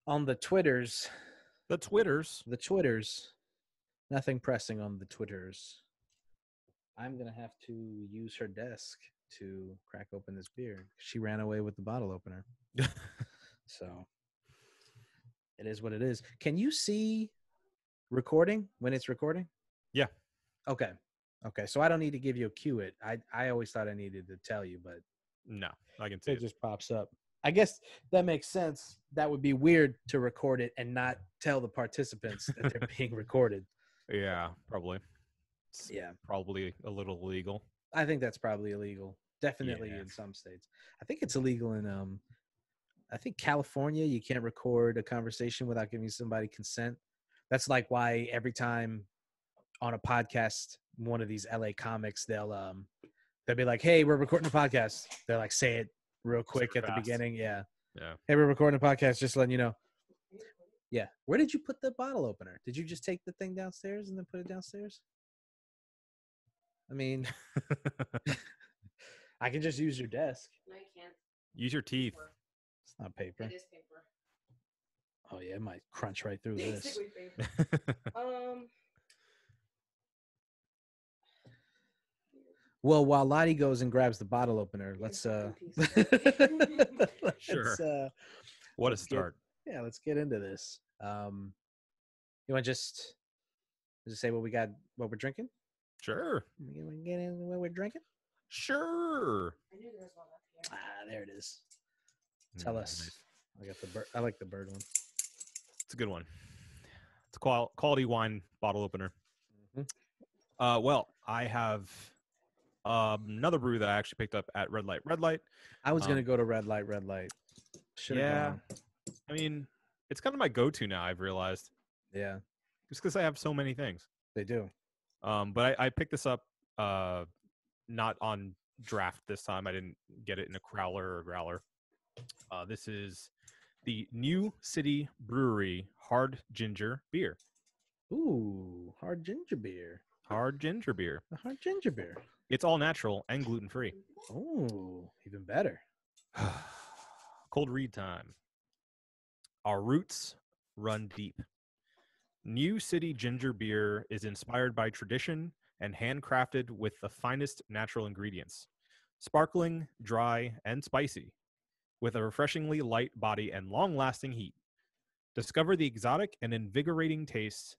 On the Twitters. The Twitters. The Twitters. Nothing pressing on the Twitters. I'm going to have to use her desk to crack open this beer. She ran away with the bottle opener. So it is what it is. Can you see recording when it's recording? Yeah. Okay. So I don't need to give you a cue it. I always thought I needed to tell you, but No, I can see it just pops up. I guess that makes sense. That would be weird to record it and not tell the participants that they're being recorded. Yeah, probably. It's Yeah. probably a little illegal. I think that's probably illegal. Definitely Yeah. in some states. I think it's illegal in I think California, you can't record a conversation without giving somebody consent. That's like why every time on a podcast, one of these LA comics, they'll be like, "Hey, we're recording a podcast." They're like, say it real quick at the beginning. Yeah. Hey, we're recording a podcast, just letting you know. Yeah. Where did you put the bottle opener? Did you just take the thing downstairs and then put it downstairs? I mean, I can just use your desk. No, you can't. Use your teeth. It's not paper. It is paper. Oh yeah, it might crunch right through this. Basically paper. Well, while Lottie goes and grabs the bottle opener, let's Sure. What a start. Let's get into this. You want to just say what we got, what we're drinking? Sure. You want to get into what we're drinking? Sure. I knew there was one up here. There it is. Tell us. Nice. I got the bird. I like the bird one. It's a good one. It's a quality wine bottle opener. Mm-hmm. Well, I have another brew that I actually picked up at Red Light. I was gonna go to Red Light. Should've gone. I mean, it's kind of my go-to now. I've realized. Yeah. Just because I have so many things. They do. But I picked this up not on draft this time. I didn't get it in a crowler or growler. This is the New City Brewery Hard Ginger Beer. Ooh, hard ginger beer. Hard ginger beer. A hard ginger beer. It's all natural and gluten-free. Ooh, even better. Cold read time. Our roots run deep. New City Ginger Beer is inspired by tradition and handcrafted with the finest natural ingredients. Sparkling, dry, and spicy, with a refreshingly light body and long-lasting heat. Discover the exotic and invigorating taste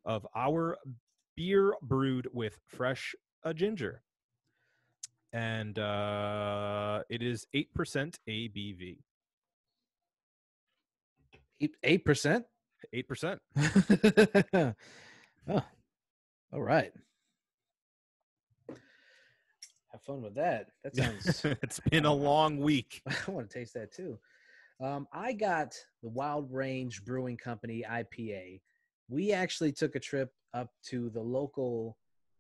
of our beer brewed with fresh ginger. And it is 8% ABV. 8%? 8%. Oh, all right. Have fun with that. That sounds. It's been a long week. I want to taste that too. I got the Wild Range Brewing Company IPA. We actually took a trip up to the local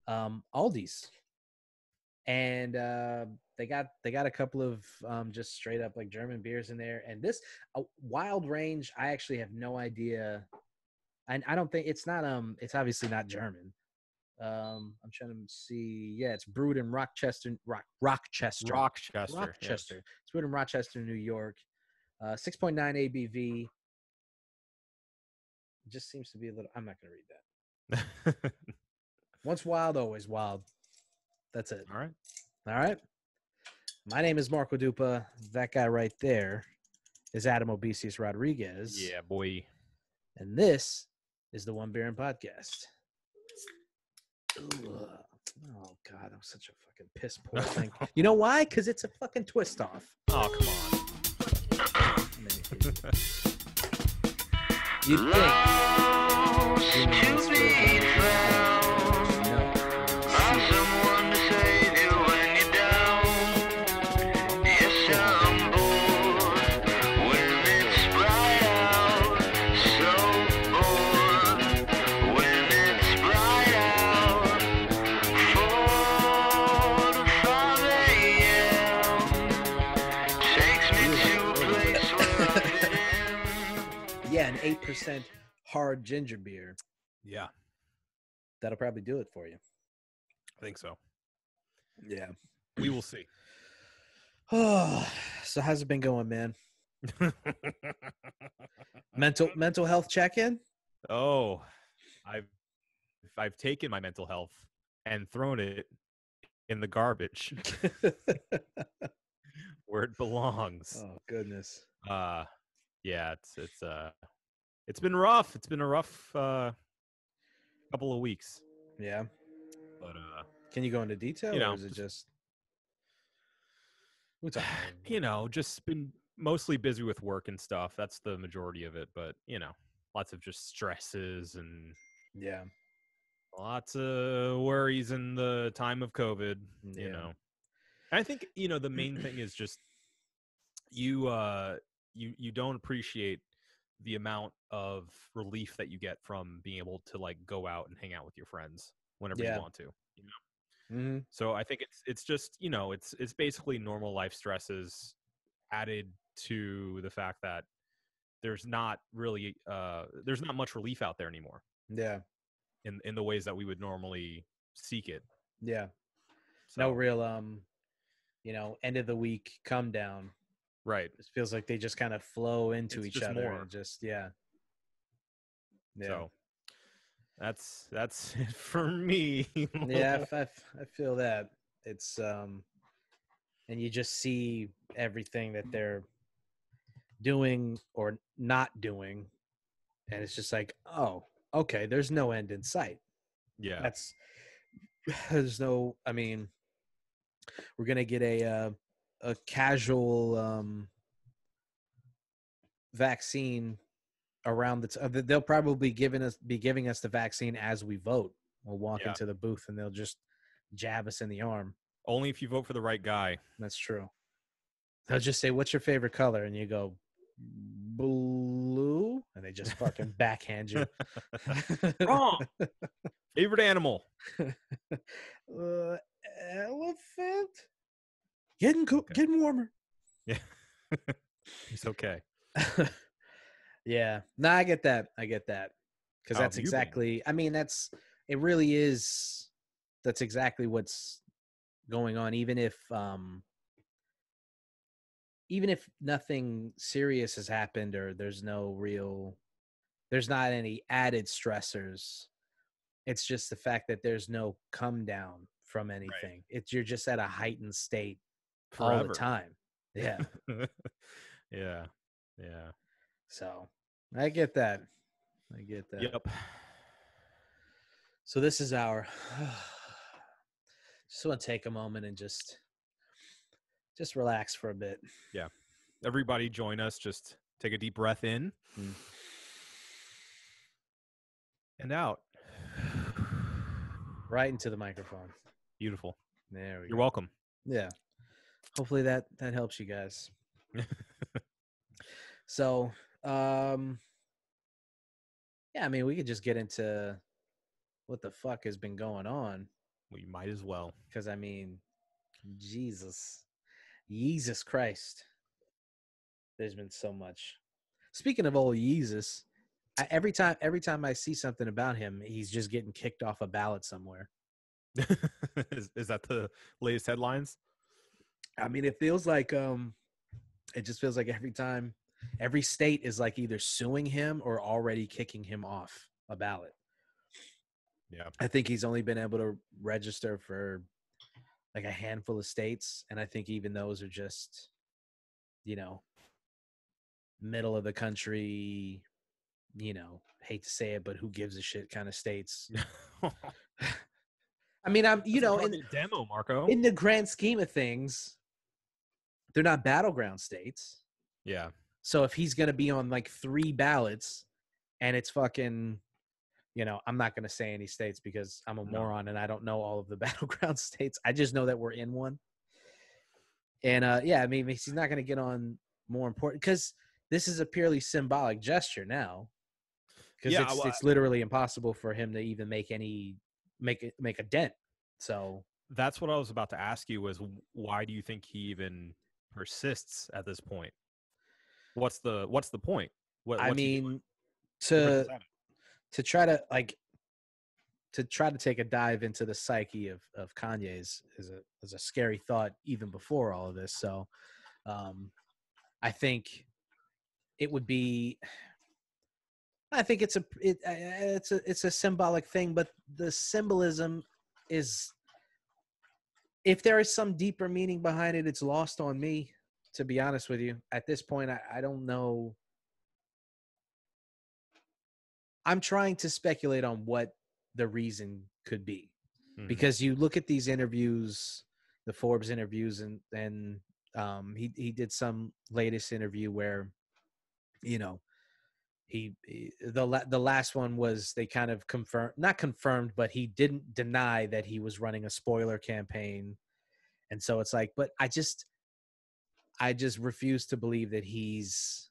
Aldi's, and they got a couple of just straight up like German beers in there. And this Wild Range, I actually have no idea. I don't think it's not it's obviously not German. I'm trying to see. Yeah, it's brewed in Rochester. Rochester. Yes. Yes. It's brewed in Rochester, New York. 6.9 ABV. It just seems to be a little. I'm not going to read that. Once wild, always wild. That's it. All right. My name is Marco Dupa. That guy right there is Adam Obesius Rodriguez. Yeah, boy. And this is the One Beer and Podcast. Ugh. Oh, God. That was such a fucking piss poor thing. You know why? Because it's a fucking twist off. Oh, come on. You'd think. Someone to save you when you're down. Yes, I'm bored when it's bright out. So bored when it's bright out. 4 to 5 a.m. takes me to a place where I fit in. Yeah, an 8% hard ginger beer. Yeah, That'll probably do it for you. I think so. Yeah. We will see. Oh, so how's it been going, man? mental health check-in. Oh, I've taken my mental health and thrown it in the garbage where it belongs. Oh goodness. Yeah, it's been rough. It's been a rough couple of weeks. Yeah. But Can you go into detail, you or know, is it just? We're talking just been mostly busy with work and stuff. That's the majority of it. But lots of just stresses and yeah. lots of worries in the time of COVID. Yeah. I think the main thing is just you don't appreciate the amount of relief that you get from being able to like go out and hang out with your friends whenever you Yeah. want to. Mm-hmm. So I think it's just it's basically normal life stresses added to the fact that there's not really there's not much relief out there anymore Yeah. in the ways that we would normally seek it. Yeah. So, No real end of the week come down. right. It feels like they just kind of flow into It's each just other. more. And just yeah. So that's it for me. Yeah, I feel that. It's and you just see everything that they're doing or not doing, and it's just like, oh, okay, there's no end in sight. Yeah. There's no, I mean, we're gonna get a casual vaccine around they'll probably be giving us the vaccine as we vote. We'll walk Yeah. into the booth and they'll just jab us in the arm. Only if you vote for the right guy. That's true. They'll just say, "What's your favorite color?" And you go, "Blue," and they just fucking backhand you. Wrong. Favorite animal. Elephant. Getting Okay. getting warmer. Yeah. It's okay. Yeah. No, I get that. Because How that's have you been? exactly. I mean, it really is. That's exactly what's going on. Even if nothing serious has happened or there's not any added stressors. It's just the fact that there's no come down from anything. You're just at a heightened state all the Forever. time. Yeah. Yeah. So I get that. Yep. So this is our. Just want to take a moment and just relax for a bit. Yeah. Everybody join us. Just take a deep breath in and out. Right into the microphone. Beautiful. There we go. You're welcome. Yeah. Hopefully that helps you guys. So, yeah, I mean, we could just get into what the fuck has been going on. We might as well. Because, I mean, Jesus Christ. There's been so much. Speaking of old Jesus, every time I see something about him, he's just getting kicked off a ballot somewhere. Is that the latest headlines? I mean, it feels like it just feels like every state is like either suing him or already kicking him off a ballot. Yeah. I think he's only been able to register for like a handful of states, and I think even those are just, middle of the country, hate to say it, but who gives a shit kind of states. I mean, I'm, in demo, Marco. In the grand scheme of things, they're not battleground states. Yeah. So if he's going to be on like 3 ballots and it's fucking, I'm not going to say any states because I'm a moron and I don't know all of the battleground states. I just know that we're in one. And yeah, I mean, he's not going to get on more important because this is a purely symbolic gesture now. Because it's literally impossible for him to even make a dent. So that's what I was about to ask you was why do you think he even persists at this point? What's the point? I mean, to try to take a dive into the psyche of Kanye's is a scary thought even before all of this. So I think it would be I think it's a symbolic thing, but the symbolism is, if there is some deeper meaning behind it, it's lost on me. To be honest with you, at this point, I don't know. I'm trying to speculate on what the reason could be, because you look at these interviews, the Forbes interviews, and he did some latest interview where, you know, the last one was, they kind of not confirmed, but he didn't deny that he was running a spoiler campaign. And so it's like, but I just refuse to believe that he's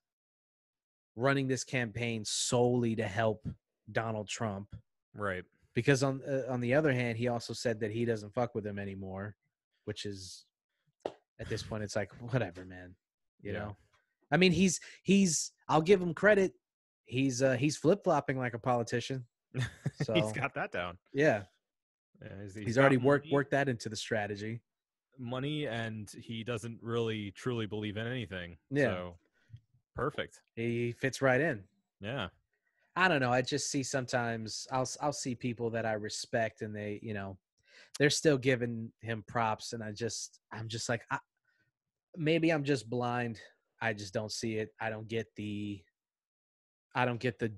running this campaign solely to help Donald Trump. Right. Because on the other hand, he also said that he doesn't fuck with him anymore, which is, at this point, it's like, whatever, man. You know? I mean, he's I'll give him credit. He's flip-flopping like a politician. So He's got that down. Yeah. He's already worked that into the strategy. Money, and he doesn't really truly believe in anything. Yeah. So perfect. He fits right in. Yeah. I don't know. I just see sometimes I'll see people that I respect, and they, you know, they're still giving him props, and I'm just like, maybe I'm just blind. I just don't see it. I don't get the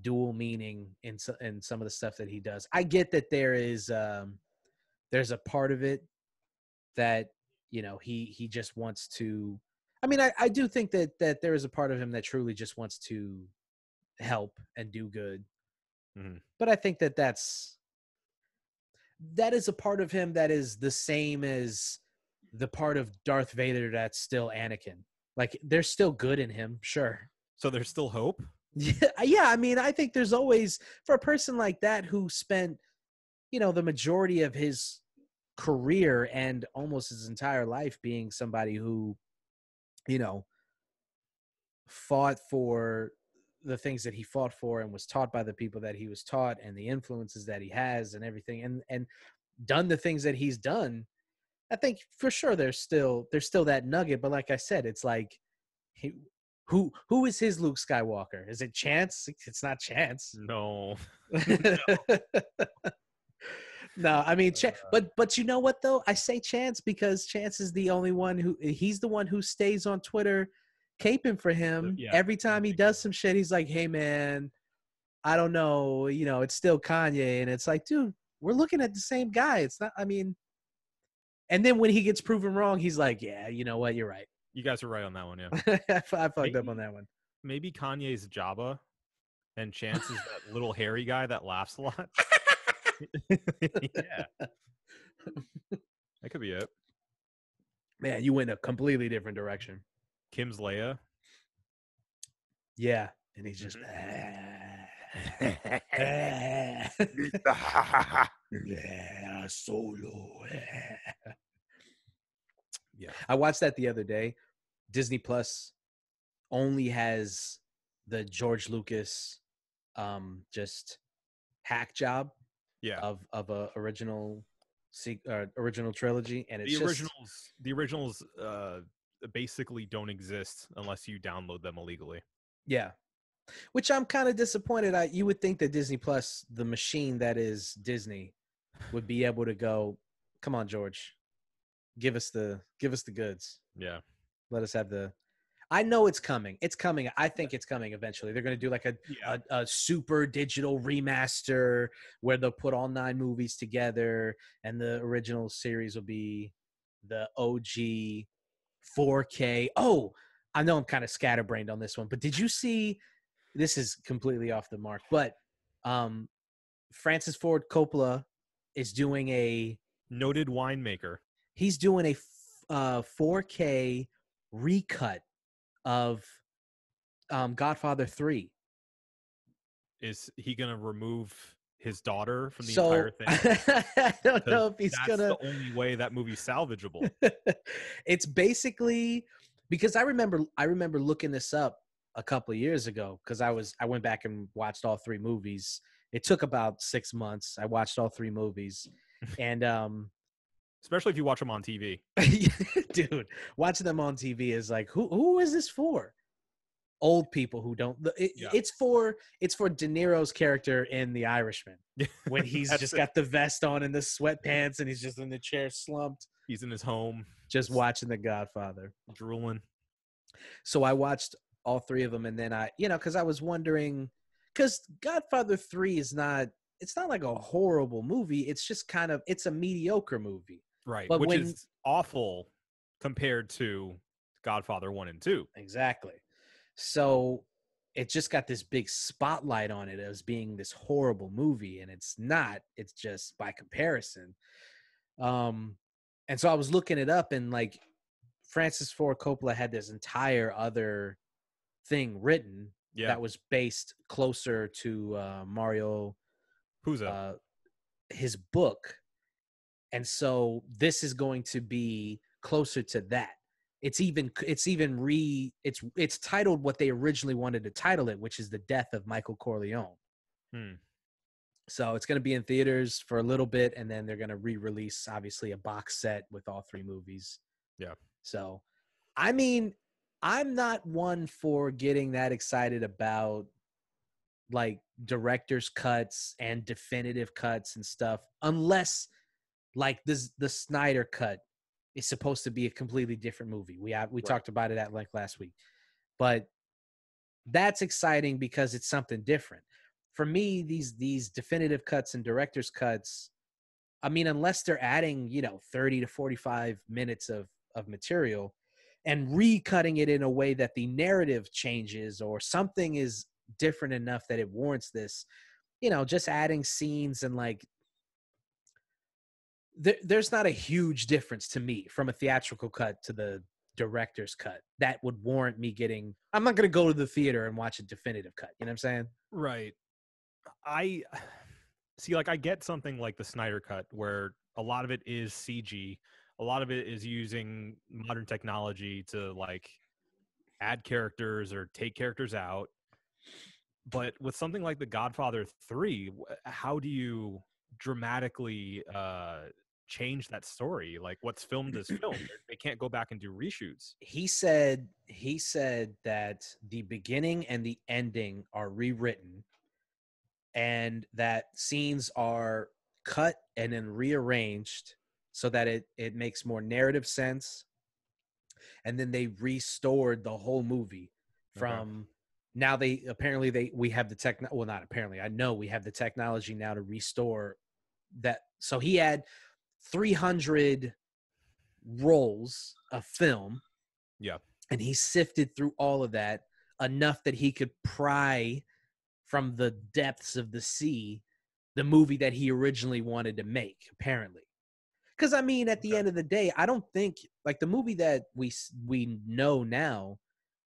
dual meaning in some of the stuff that he does. I get that there's a part of it that, you know, he just wants to. I mean, I do think that there is a part of him that truly just wants to help and do good. Mm-hmm. But I think that is a part of him that is the same as the part of Darth Vader that's still Anakin. Like, there's still good in him, sure. So there's still hope? Yeah. I mean, I think there's always, for a person like that who spent, you know, the majority of his career and almost his entire life being somebody who, you know, fought for the things that he fought for and was taught by the people that he was taught and the influences that he has and everything, and done the things that he's done. I think for sure there's still that nugget, but like I said, it's like, who is his Luke Skywalker? Is it Chance? It's not Chance. No. No, I mean, but you know what though? I say Chance because Chance is the only one he's the one who stays on Twitter caping for him. Yeah. Every time he does some shit, he's like, hey man, I don't know, you know, it's still Kanye. And it's like, dude, we're looking at the same guy. It's not, I mean, and then when he gets proven wrong, he's like, yeah, you know what? You're right. You guys are right on that one, yeah. I fucked up on that one. Maybe Kanye's Jabba and Chance is that little hairy guy that laughs a lot. Yeah. That could be it. Man, you went a completely different direction. Kim's Leia. Yeah. And he's just solo. Yeah. I watched that the other day. Disney Plus only has the George Lucas just hack job of a original trilogy, and it's the originals basically don't exist unless you download them illegally. Yeah. Which I'm kind of disappointed. You would think that Disney Plus, the machine that is Disney, would be able to go, come on, George, give us the goods. Yeah. Let us have the. I know it's coming. It's coming. I think it's coming eventually. They're going to do like a super digital remaster where they'll put all 9 movies together, and the original series will be the OG 4K. Oh, I know I'm kind of scatterbrained on this one, but did you see? This is completely off the mark, but Francis Ford Coppola is doing a noted winemaker. He's doing a 4K recut of Godfather 3. Is he going to remove his daughter from the entire thing? I don't know if he's going to. That's the only way that movie's salvageable. It's basically because I remember looking this up a couple of years ago because I went back and watched all 3 movies. It took about 6 months. I watched all 3 movies, and especially if you watch them on TV. Dude, watching them on TV is like, who is this for? old people who don't. Yeah. It's for De Niro's character in The Irishman when he's That's just it. got the vest on and the sweatpants and he's just in the chair slumped, He's in his home, just watching The Godfather. drooling. So I watched all three of them, and then because I was wondering, because Godfather 3 is not. It's not like a horrible movie. It's just it's a mediocre movie. Right, But which is awful compared to Godfather 1 and 2. Exactly. So it just got this big spotlight on it as being this horrible movie, and it's not. It's just by comparison. And so I was looking it up, and like Francis Ford Coppola had this entire other thing written that was based closer to Mario Puzo. His book. And so this is going to be closer to that. It's titled what they originally wanted to title it, which is The Death of Michael Corleone. So it's going to be in theaters for a little bit, and then they're going to re-release, obviously, a box set with all three movies. Yeah. So, I mean, I'm not one for getting that excited about like director's cuts and definitive cuts and stuff, unless like the Snyder cut is supposed to be a completely different movie. We talked about it at like last week, but that's exciting because it's something different. For me, these definitive cuts and director's cuts, I mean, unless they're adding 30 to 45 minutes of material and recutting it in a way that the narrative changes or something is different enough that it warrants this, just adding scenes and like there's not a huge difference to me from a theatrical cut to the director's cut that would warrant me getting. I'm not going to go to the theater and watch a definitive cut. You know what I'm saying? Right. I see, like, I get something like the Snyder cut where a lot of it is CG, a lot of it is using modern technology to like add characters or take characters out. But with something like The Godfather 3, how do you dramatically change that story? Like, what's filmed is filmed. They can't go back and do reshoots. He said that the beginning and the ending are rewritten and that scenes are cut and then rearranged so that it makes more narrative sense. And then they restored the whole movie from now. We have the not apparently, I know we have the technology now to restore that. So he had 300 rolls of film. Yeah. And he sifted through all of that enough that he could pry from the depths of the sea the movie that he originally wanted to make, apparently. Because, I mean, at the end of the day, I don't think, like, the movie that we know now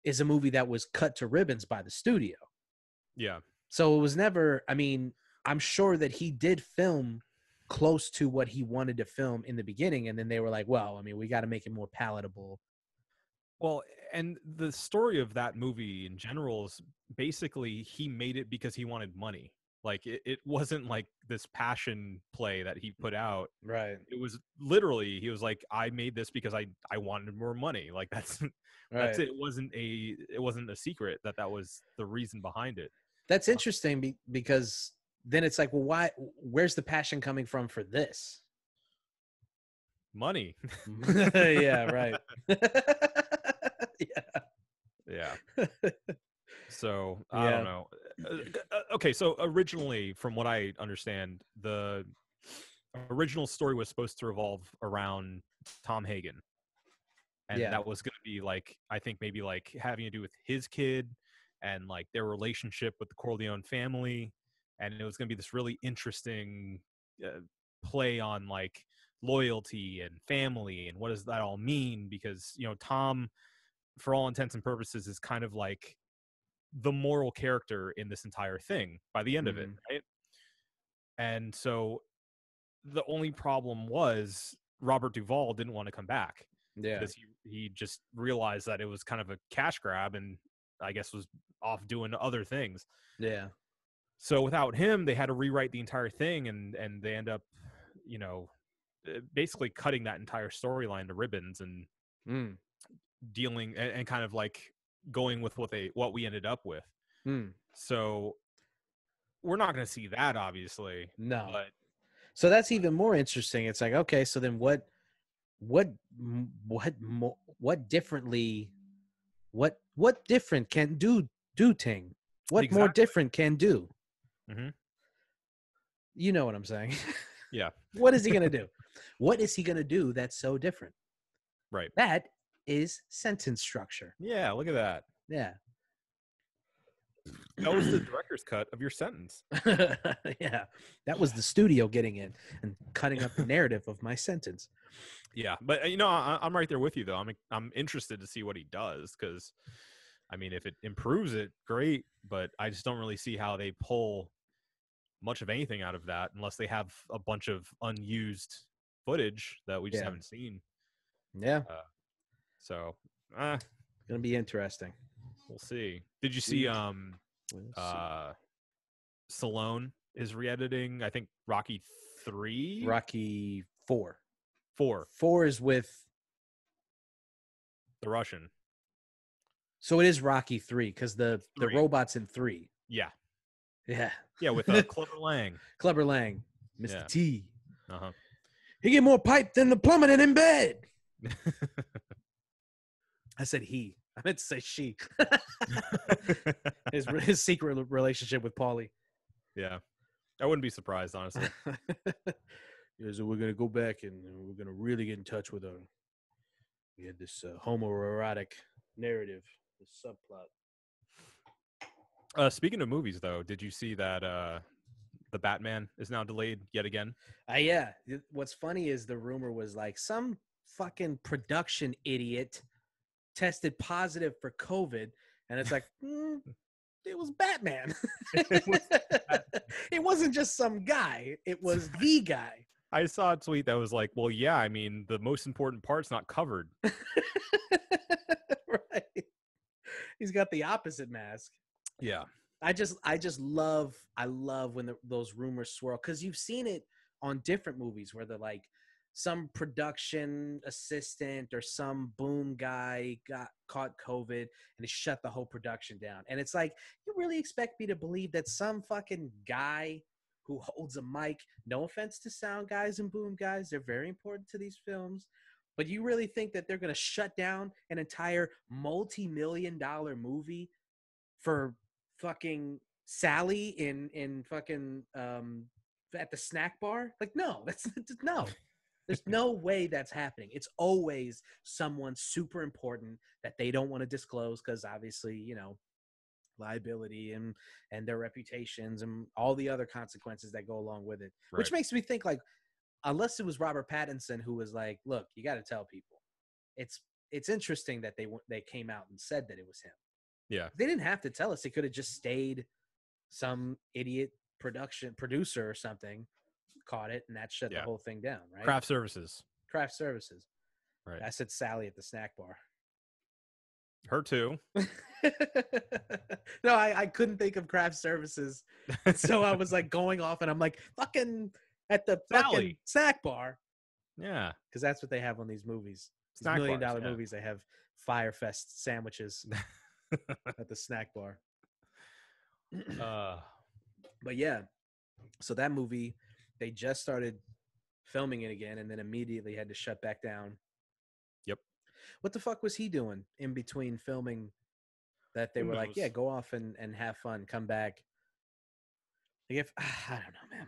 is a movie that was cut to ribbons by the studio. Yeah. So it was never, I mean, I'm sure that he did film close to what he wanted to film in the beginning, and then they were like, well, I mean, we got to make it more palatable. Well, and the story of that movie in general is basically he made it because he wanted money. Like, it wasn't like this passion play that he put out. Right. It was literally, he was like, I made this because I wanted more money. Like, that's that's it. It wasn't a secret that was the reason behind it. That's interesting because then it's like, well, where's the passion coming from for this? Money. Yeah, right. Yeah. So I don't know. Okay, so originally, from what I understand, the original story was supposed to revolve around Tom Hagen, and that was going to be like, I think maybe like having to do with his kid and like their relationship with the Corleone family, and it was going to be this really interesting play on like loyalty and family and what does that all mean, because Tom, for all intents and purposes, is kind of like the moral character in this entire thing by the end of it, right? And so the only problem was Robert Duvall didn't want to come back because he just realized that it was kind of a cash grab and I guess was off doing other things. Yeah. So without him, they had to rewrite the entire thing, and they end up, basically cutting that entire storyline to ribbons and dealing and kind of like going with what we ended up with. Hmm. So we're not going to see that, obviously. No. But So that's even more interesting. It's like, okay, so then what differently, what different can do ting? What more Exactly. different can do? Mhm. You know what I'm saying? Yeah. What is he gonna do? What is he gonna do that's so different? Right. That is sentence structure. Yeah. Look at that. Yeah. That was the director's cut of your sentence. Yeah. That was the studio getting in and cutting up the narrative of my sentence. Yeah, but I'm right there with you though. I'm interested to see what he does because, I mean, if it improves it, great. But I just don't really see how they pull much of anything out of that unless they have a bunch of unused footage that we just Yeah. haven't seen. Yeah. So Gonna be interesting. we'll see. Did you see We'll see. Stallone is re-editing? I think Rocky 3, Rocky 4. 4, 4 is with. the Russian. So it is Rocky 3 because the 3. robot's in 3. Yeah, Yeah. with Clubber Lang. Clubber Lang, Mr. Yeah. T. Uh-huh. He get more pipe than the plumber in bed. I said he. I meant to say she. his secret relationship with Paulie. Yeah, I wouldn't be surprised, honestly. Yeah, so we're gonna go back and we're gonna really get in touch with her. We had this homoerotic narrative, this subplot. Speaking of movies, though, did you see that the Batman is now delayed yet again? Yeah. What's funny is the rumor was like some fucking production idiot tested positive for COVID, and it's like, it was Batman. It wasn't just some guy. It was the guy. I saw a tweet that was like, well, yeah, I mean, the most important part's not covered. Right. He's got the opposite mask. Yeah. I love when those rumors swirl because you've seen it on different movies where they're like some production assistant or some boom guy got caught COVID and it shut the whole production down. And it's like, you really expect me to believe that some fucking guy who holds a mic, no offense to sound guys and boom guys, they're very important to these films, but you really think that they're going to shut down an entire multi-million-dollar movie for fucking Sally in fucking at the snack bar? Like, no, that's no. There's no way that's happening. It's always someone super important that they don't want to disclose because obviously, liability and their reputations and all the other consequences that go along with it. Right. Which makes me think, like, unless it was Robert Pattinson who was like, look, you got to tell people. It's interesting that they came out and said that it was him. Yeah. They didn't have to tell us. It could have just stayed some idiot producer or something caught it, and that shut the whole thing down, right? Craft services. Right. I said Sally at the snack bar. Her too. No, I couldn't think of craft services. And so I was like going off and I'm like, fucking at the fucking Sally. snack bar. Yeah. Because that's what they have on these movies. These Snack $1 million bars, yeah. movies, they have Firefest sandwiches at the snack bar. But yeah, so that movie, they just started filming it again and then immediately had to shut back down. Yep. What the fuck was he doing in between filming that they Who were like, knows? yeah, go off and have fun, come back? Like if I don't know, man.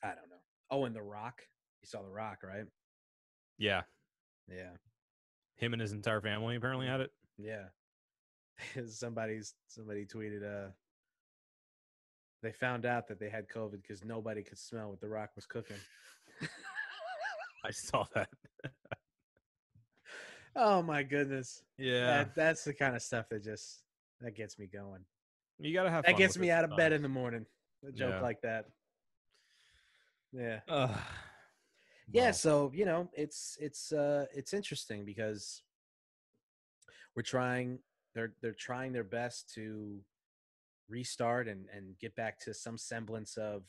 I don't know. Oh, and The Rock. You saw The Rock, right? Yeah. Yeah. Him and his entire family apparently had it. Yeah. Somebody tweeted they found out that they had COVID because nobody could smell what The Rock was cooking. I saw that. Oh my goodness. Yeah. That's the kind of stuff that gets me going. You gotta have That fun gets with me it out of bed sometimes. in the morning. A joke Yeah. like that. Yeah. Well, So it's interesting because we're trying. They're trying their best to restart and get back to some semblance of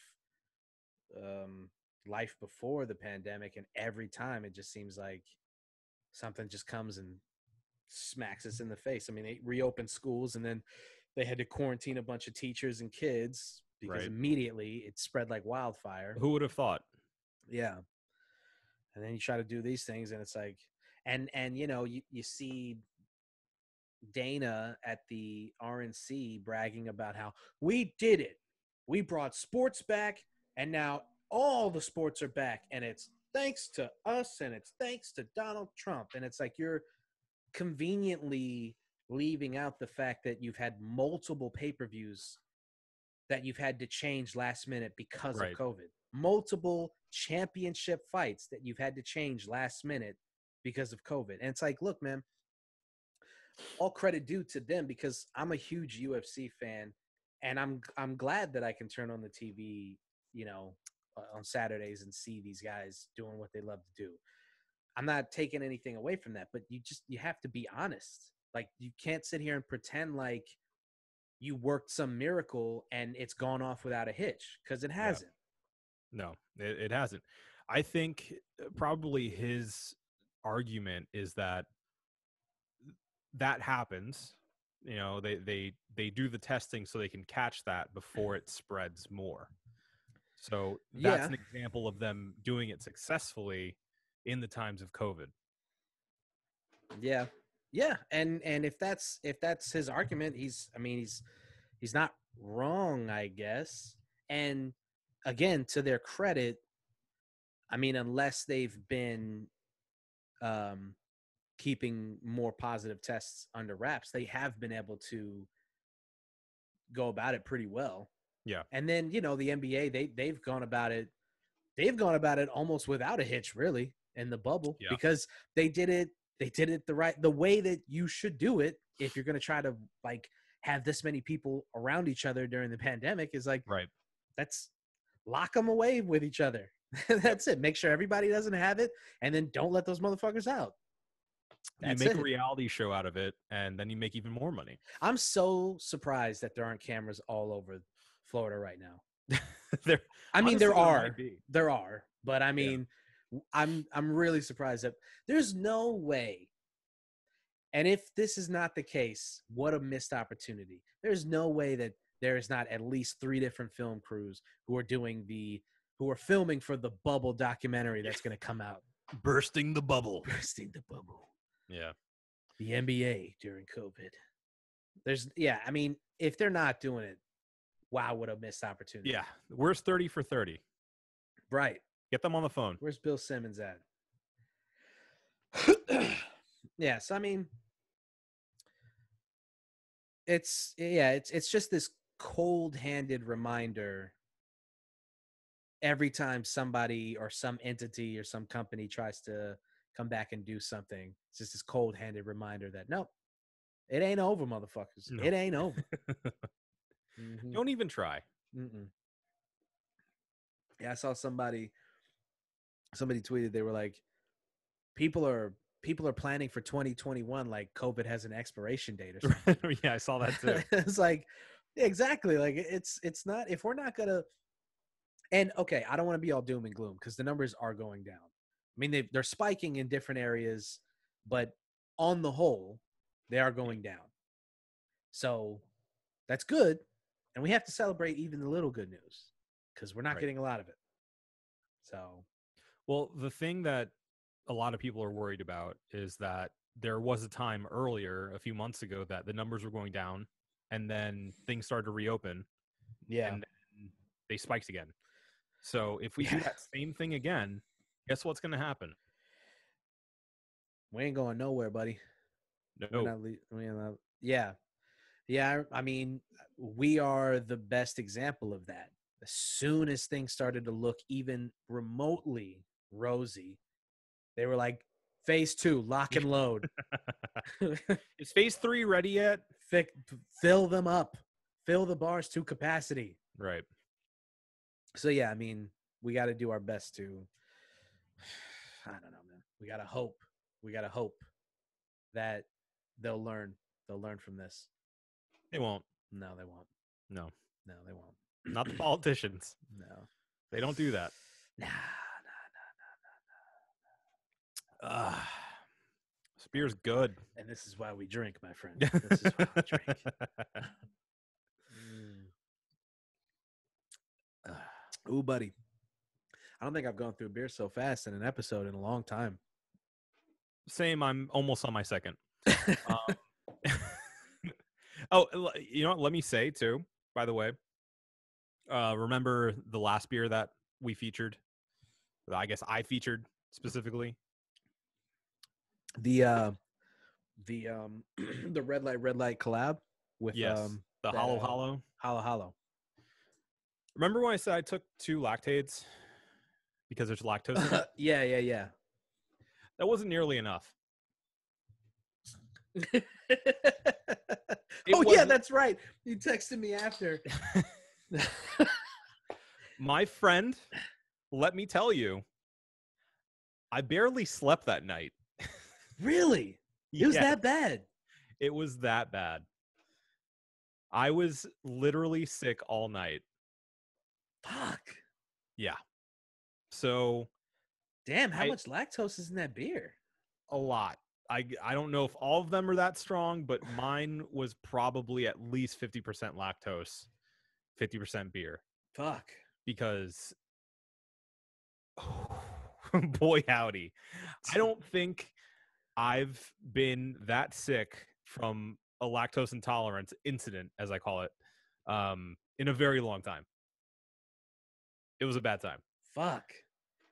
life before the pandemic, and every time it just seems like something just comes and smacks us in the face. I mean, they reopened schools and then they had to quarantine a bunch of teachers and kids because Right. immediately it spread like wildfire. Who would have thought? Yeah. And then you try to do these things and it's like, and you know, you see Dana at the RNC bragging about how we did it. We brought sports back and now all the sports are back and it's thanks to us and it's thanks to Donald Trump. And it's like you're conveniently leaving out the fact that you've had multiple pay-per-views that you've had to change last minute because Right. of COVID. Multiple championship fights that you've had to change last minute because of COVID. And it's like, look, man, all credit due to them because I'm a huge UFC fan and I'm glad that I can turn on the TV, you know, on Saturdays and see these guys doing what they love to do. I'm not taking anything away from that, but you have to be honest. Like you can't sit here and pretend like you worked some miracle and it's gone off without a hitch because it hasn't. No, it hasn't. I think probably his argument is that happens. You know, they do the testing so they can catch that before it spreads more. So that's an example of them doing it successfully in the times of COVID. Yeah. Yeah. And if that's his argument, he's not wrong, I guess. And again, to their credit, I mean, unless they've been keeping more positive tests under wraps, they have been able to go about it pretty well. Yeah. And then, you know, the NBA, they've gone about it almost without a hitch, really, in the bubble, because they did it the way that you should do it if you're going to try to like have this many people around each other during the pandemic is like, right. That's lock them away with each other. That's it. Make sure everybody doesn't have it, and then don't let those motherfuckers out. You make a reality show out of it, and then you make even more money. I'm so surprised that there aren't cameras all over Florida right now. There are, but I mean, I'm really surprised that there's no way. And if this is not the case, what a missed opportunity. There's no way that there is not at least 3 different film crews who are filming for the Bubble documentary that's going to come out. Bursting the bubble. Yeah. The NBA during COVID. I mean, if they're not doing it, wow, what a missed opportunity. Yeah. Where's 30 for 30? Right. Get them on the phone. Where's Bill Simmons at? Yeah, so I mean, it's just this cold-handed reminder every time somebody or some entity or some company tries to come back and do something. It's just this cold-handed reminder that no, it ain't over, motherfuckers. No. It ain't over. Mm-hmm. Don't even try. Mm-mm. Yeah, I saw somebody tweeted, they were like, people are planning for 2021 like COVID has an expiration date or something. Yeah, I saw that too. It's like, exactly. Like it's not, if we're not gonna, and okay, I don't want to be all doom and gloom because the numbers are going down. I mean, they're spiking in different areas, but on the whole, they are going down. So that's good. And we have to celebrate even the little good news because we're not getting a lot of it. So, well, the thing that a lot of people are worried about is that there was a time earlier, a few months ago, that the numbers were going down and then things started to reopen. Yeah. And then they spiked again. So if we do that same thing again, guess what's going to happen? We ain't going nowhere, buddy. No. Yeah. I mean, we are the best example of that. As soon as things started to look even remotely rosy, they were like, phase 2, lock and load. Is phase 3 ready yet? Fill them up. Fill the bars to capacity. Right. So, yeah, I mean, we got to do our best to, I don't know, man. We got to hope. That they'll learn. They'll learn from this. They won't. No, they won't. No, they won't. Not the politicians. No. They don't do that. Nah. This beer's good. And this is why we drink, my friend. This is why we drink. Ooh, buddy. I don't think I've gone through beer so fast in an episode in a long time. Same. I'm almost on my second. Oh, you know what? Let me say too, by the way, remember the last beer that we featured? I guess I featured specifically. The the red light collab with Yes, the that, Hollow Hollow. Hollow. Remember when I said I took 2 lactates because there's lactose in it? Yeah. That wasn't nearly enough. Yeah, wasn't- that's right. You texted me after. My friend, let me tell you, I barely slept that night. Really? It was Yes, that bad? It was that bad. I was literally sick all night. Fuck. Yeah. So Damn, how much lactose is in that beer? a lot. I don't know if all of them are that strong, but mine was probably at least 50% lactose, 50% beer. Fuck. Because boy howdy, I don't think I've been that sick from a lactose intolerance incident, as I call it, in a very long time. It was a bad time. Fuck.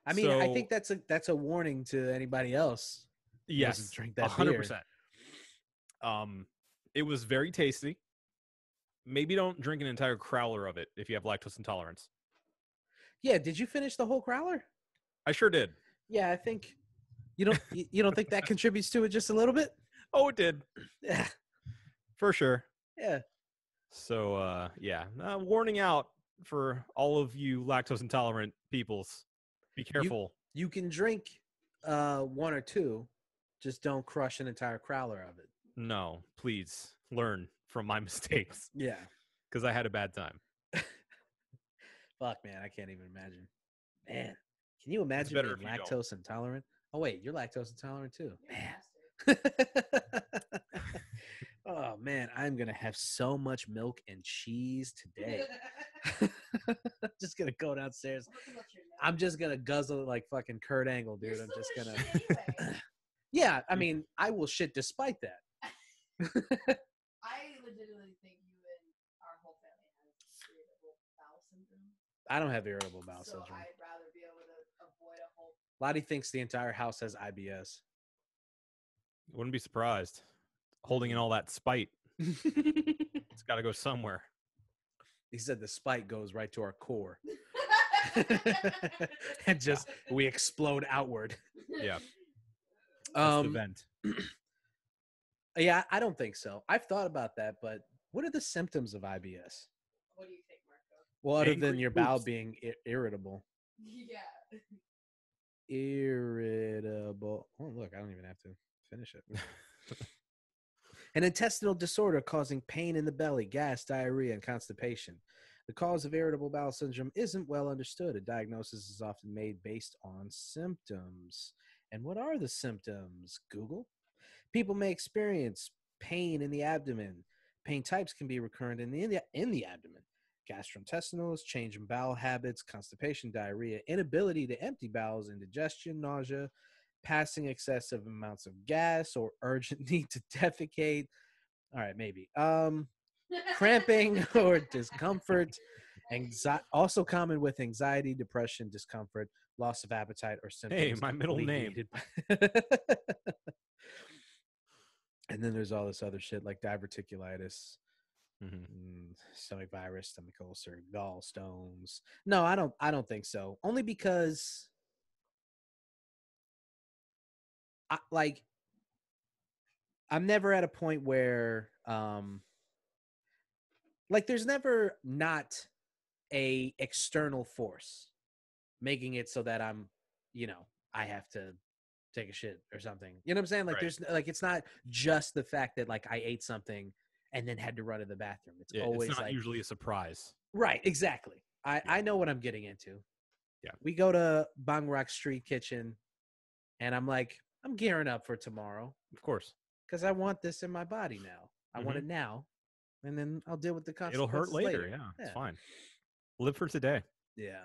I mean, I think that's a warning to anybody else. Yes, doesn't drink that 100%. It was very tasty. Maybe don't drink an entire crowler of it if you have lactose intolerance. Yeah, did you finish the whole crowler? I sure did. Yeah, I think you don't think that contributes to it just a little bit? Oh, it did. Yeah. For sure. Yeah. So, yeah, warning out for all of you lactose intolerant peoples. Be careful. You can drink 1 or 2, just don't crush an entire crowler of it. No, please learn from my mistakes Yeah. because I had a bad time. Fuck, man, I can't even imagine. Man, can you imagine better being if you don't. lactose intolerant? Oh wait, you're lactose intolerant too. You're a bastard. Oh man, I'm gonna have so much milk and cheese today. I'm just gonna go downstairs. I'm just gonna guzzle it like fucking Kurt Angle, dude. You're I'm still just gonna gonna. shit anyway. Yeah, I mean, I will shit despite that. I legitimately think you and our whole family have irritable bowel syndrome. I don't have irritable bowel So syndrome. I'd rather be able to avoid a whole. Lottie thinks the entire house has IBS. Wouldn't be surprised. Holding in all that spite. He It's got to go somewhere. said the spite goes right to our core. And just we explode outward. Yeah. That's the vent. Yeah, I don't think so. I've thought about that, but what are the symptoms of IBS? What do you think, Marco? Well, other Angry than your bowel poops. being irritable. Yeah. Irritable. Oh, look, I don't even have to finish it. An intestinal disorder causing pain in the belly, gas, diarrhea, and constipation. The cause of irritable bowel syndrome isn't well understood. A diagnosis is often made based on symptoms. And what are the symptoms? Google. People may experience pain in the abdomen. Pain types can be recurrent in the abdomen. Gastrointestinals, change in bowel habits, constipation, diarrhea, inability to empty bowels, indigestion, nausea, passing excessive amounts of gas, or urgent need to defecate. All right, maybe. Cramping or discomfort. Also common with anxiety, depression, discomfort, loss of appetite, or symptoms. Hey, my middle name. And then there's all this other shit like diverticulitis, Mhm. stomach virus, stomach ulcer, gallstones. No, I don't think so. Only because I'm never at a point where there's never not a external force making it so that I'm, I have to take a shit or something. You know what I'm saying? Like Right. there's it's not just the fact that like I ate something and then had to run to the bathroom. It's Yeah, always it's not like usually a surprise. right, exactly. I know what I'm getting into. Yeah. We go to Bang Rock Street Kitchen and I'm like, I'm gearing up for tomorrow Of course. because I want this in my body now. I want it now, and then I'll deal with the It'll consequences hurt later. Yeah, it's fine. Live for today. Yeah.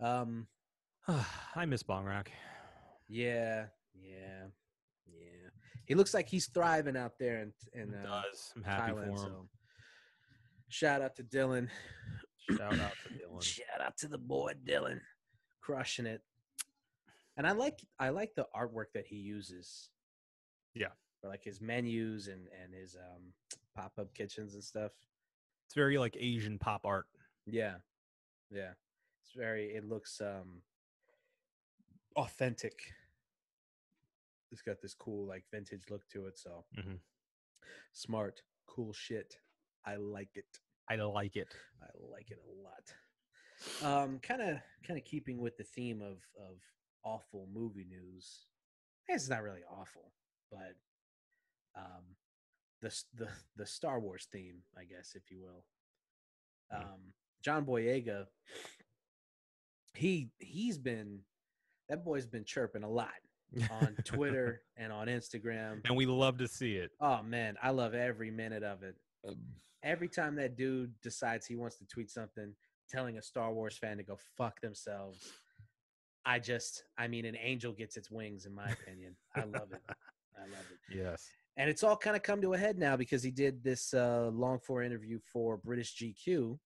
I miss Bong Rack. Yeah. He looks like he's thriving out there in It does. I'm happy Thailand. for him. So shout out to Dylan. Shout out to Dylan. Shout out to the boy Dylan, crushing it. And I like the artwork that he uses. Yeah, for like his menus and his pop up kitchens and stuff. it's very like Asian pop art. Yeah. It's very. It looks authentic. It's got this cool like vintage look to it. So smart, cool shit. I like it. I like it. I like it a lot. Kind of keeping with the theme of awful movie news. I guess it's not really awful, but the Star Wars theme, I guess, if you will. John Boyega, that boy's been chirping a lot on Twitter and on Instagram. And we love to see it. Oh man, I love every minute of it. Every time that dude decides he wants to tweet something telling a Star Wars fan to go fuck themselves, I mean, an angel gets its wings, in my opinion. I love it. Yes. And it's all kind of come to a head now because he did this long form interview for British GQ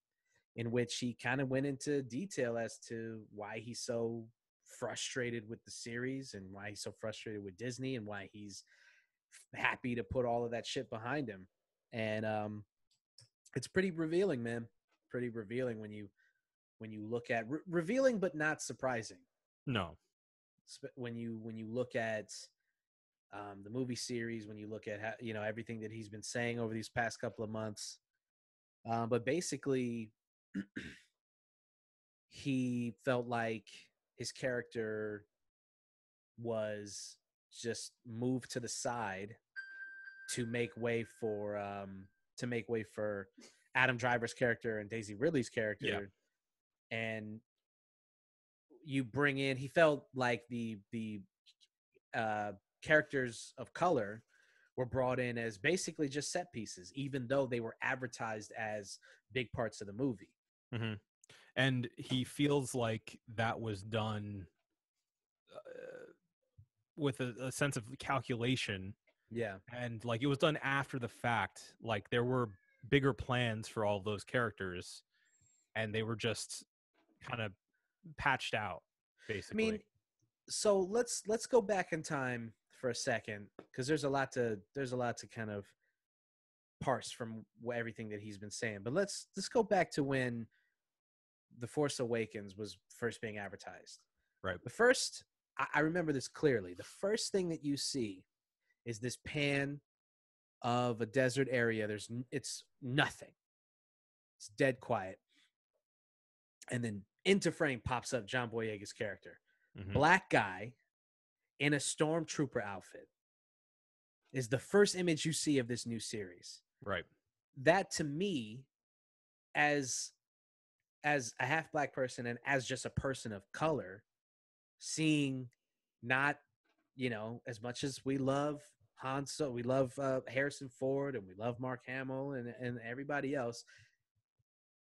in which he kind of went into detail as to why he's so frustrated with the series and why he's so frustrated with Disney and why he's happy to put all of that shit behind him. And it's pretty revealing, man. Pretty revealing when you look at revealing, but not surprising. No. When you look at the movie series, when you look at how, everything that he's been saying over these past couple of months, but basically he felt like his character was just moved to the side to make way for Adam Driver's character and Daisy Ridley's character. Yeah. And you bring in, he felt like the characters of color were brought in as basically just set pieces, even though they were advertised as big parts of the movie. Mm-hmm. And he feels like that was done with a sense of calculation. Yeah. And like it was done after the fact. Like there were bigger plans for all those characters and they were just kind of patched out, basically. I mean, so let's go back in time for a second because there's a lot to kind of parse from everything that he's been saying. But let's go back to when The Force Awakens was first being advertised. Right. The first, I remember this clearly. The first thing that you see is this pan of a desert area. It's nothing. It's dead quiet. And then into frame pops up John Boyega's character. Mm-hmm. Black guy in a stormtrooper outfit is the first image you see of this new series. Right. That to me, as a half black person and as just a person of color, seeing not, as much as we love Han Solo, we love Harrison Ford and we love Mark Hamill and everybody else,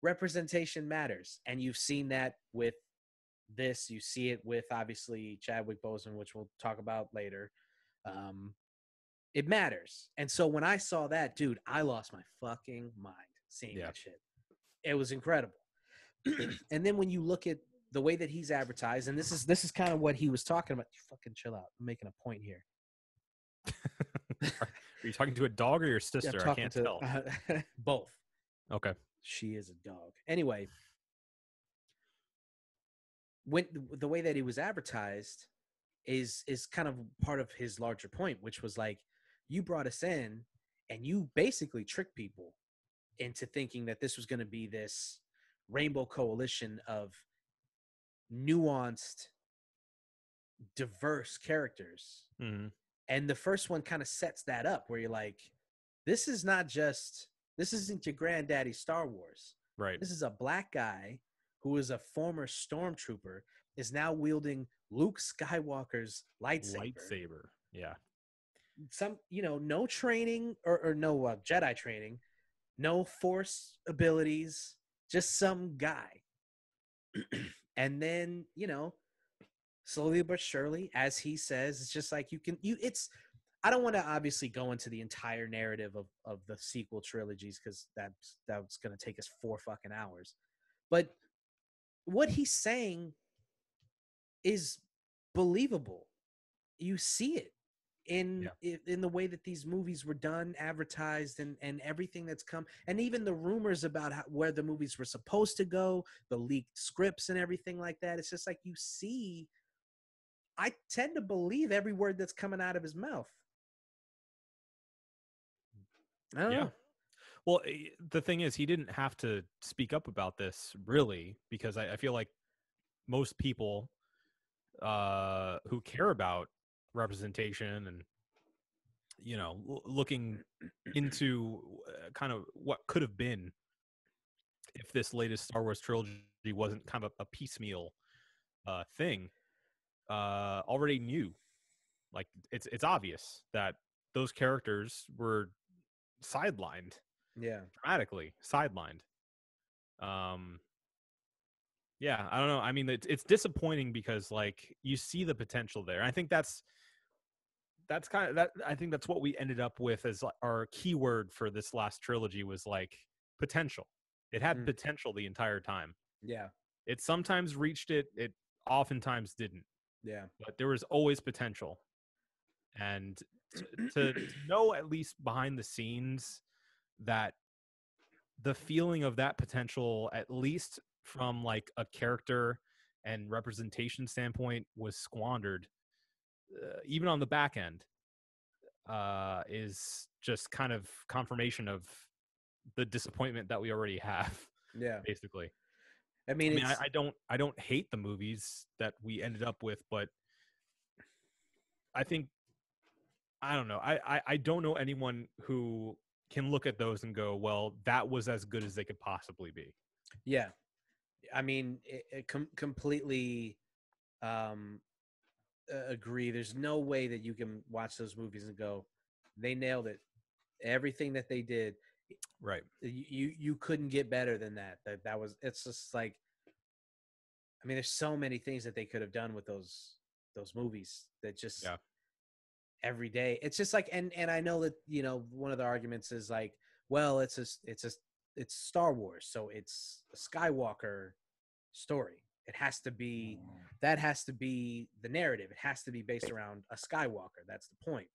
representation matters. And you've seen that with this. You see it with, obviously, Chadwick Boseman, which we'll talk about later. It matters. And so when I saw that, dude, I lost my fucking mind seeing that shit. It was incredible. And then when you look at the way that he's advertised, and this is kind of what he was talking about. You fucking chill out. I'm making a point here. Are you talking to a dog or your sister? Yeah, I can't tell. Both. Okay. She is a dog. Anyway, when the way that he was advertised is kind of part of his larger point, which was like, you brought us in and you basically tricked people into thinking that this was going to be this rainbow coalition of nuanced, diverse characters. Mm-hmm. And the first one kind of sets that up where you're like, this isn't your granddaddy Star Wars. Right. This is a black guy who is a former stormtrooper, is now wielding Luke Skywalker's Lightsaber. Yeah. Some, no training or no Jedi training, no Force abilities, just some guy. And then, slowly but surely, as he says, it's just like I don't want to obviously go into the entire narrative of the sequel trilogies because that's going to take us 4 fucking hours. But what he's saying is believable. You see it in the way that these movies were done, advertised, and everything that's come, and even the rumors about where the movies were supposed to go, the leaked scripts and everything like that. It's just like you see. I tend to believe every word that's coming out of his mouth. I don't know. Well, the thing is, he didn't have to speak up about this really, because I feel like most people who care about representation and looking into kind of what could have been if this latest Star Wars trilogy wasn't kind of a piecemeal thing, already knew. Like it's obvious that those characters were sidelined. Yeah. Dramatically sidelined. Yeah, I don't know. I mean, it's disappointing because like you see the potential there. I think that's kind of that. I think that's what we ended up with as our keyword for this last trilogy was like potential. It had potential the entire time. Yeah. It sometimes reached it. It oftentimes didn't. Yeah. But there was always potential. And to know at least behind the scenes that the feeling of that potential, at least from like a character and representation standpoint, was squandered, even on the back end, is just kind of confirmation of the disappointment that we already have. Yeah. Basically. I mean, I don't hate the movies that we ended up with, but I think I don't know. I don't know anyone who can look at those and go, well, that was as good as they could possibly be. Yeah. I mean, completely agree. There's no way that you can watch those movies and go, they nailed it. Everything that they did, right? You couldn't get better than that. That was. It's just like, I mean, there's so many things that they could have done with those movies that just every day. It's just like, and I know that one of the arguments is like, well, it's Star Wars, so it's a Skywalker story. It has to be the narrative. It has to be based around a Skywalker. That's the point.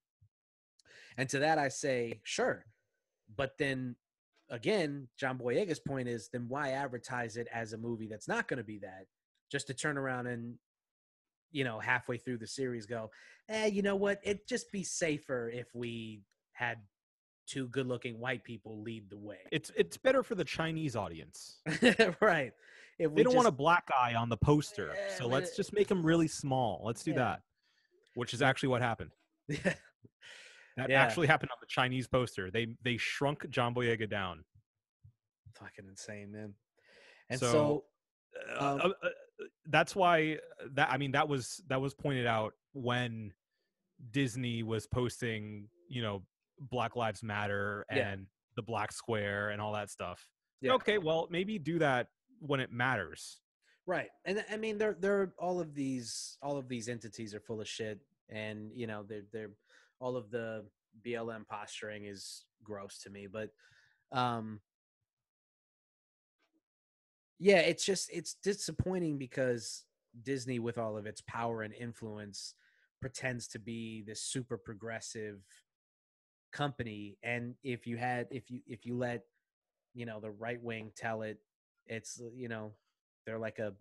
And to that I say, sure. But then again, John Boyega's point is, then why advertise it as a movie that's not going to be that, just to turn around and halfway through the series go, you know what? It'd just be safer if we had 2 good-looking white people lead the way. It's better for the Chinese audience. Right. If they don't want a black guy on the poster, so let's just make him really small. Let's do that, which is actually what happened. That actually happened on the Chinese poster. They shrunk John Boyega down. Fucking insane, man. And so that's why that was pointed out when Disney was posting, Black Lives Matter and the Black Square and all that stuff. Yeah. Okay, well, maybe do that when it matters. Right. And I mean, they're all of these entities are full of shit, and they're all of the BLM posturing is gross to me, but it's disappointing because Disney, with all of its power and influence, pretends to be this super progressive company. And if you let the right wing tell it, it's they're like a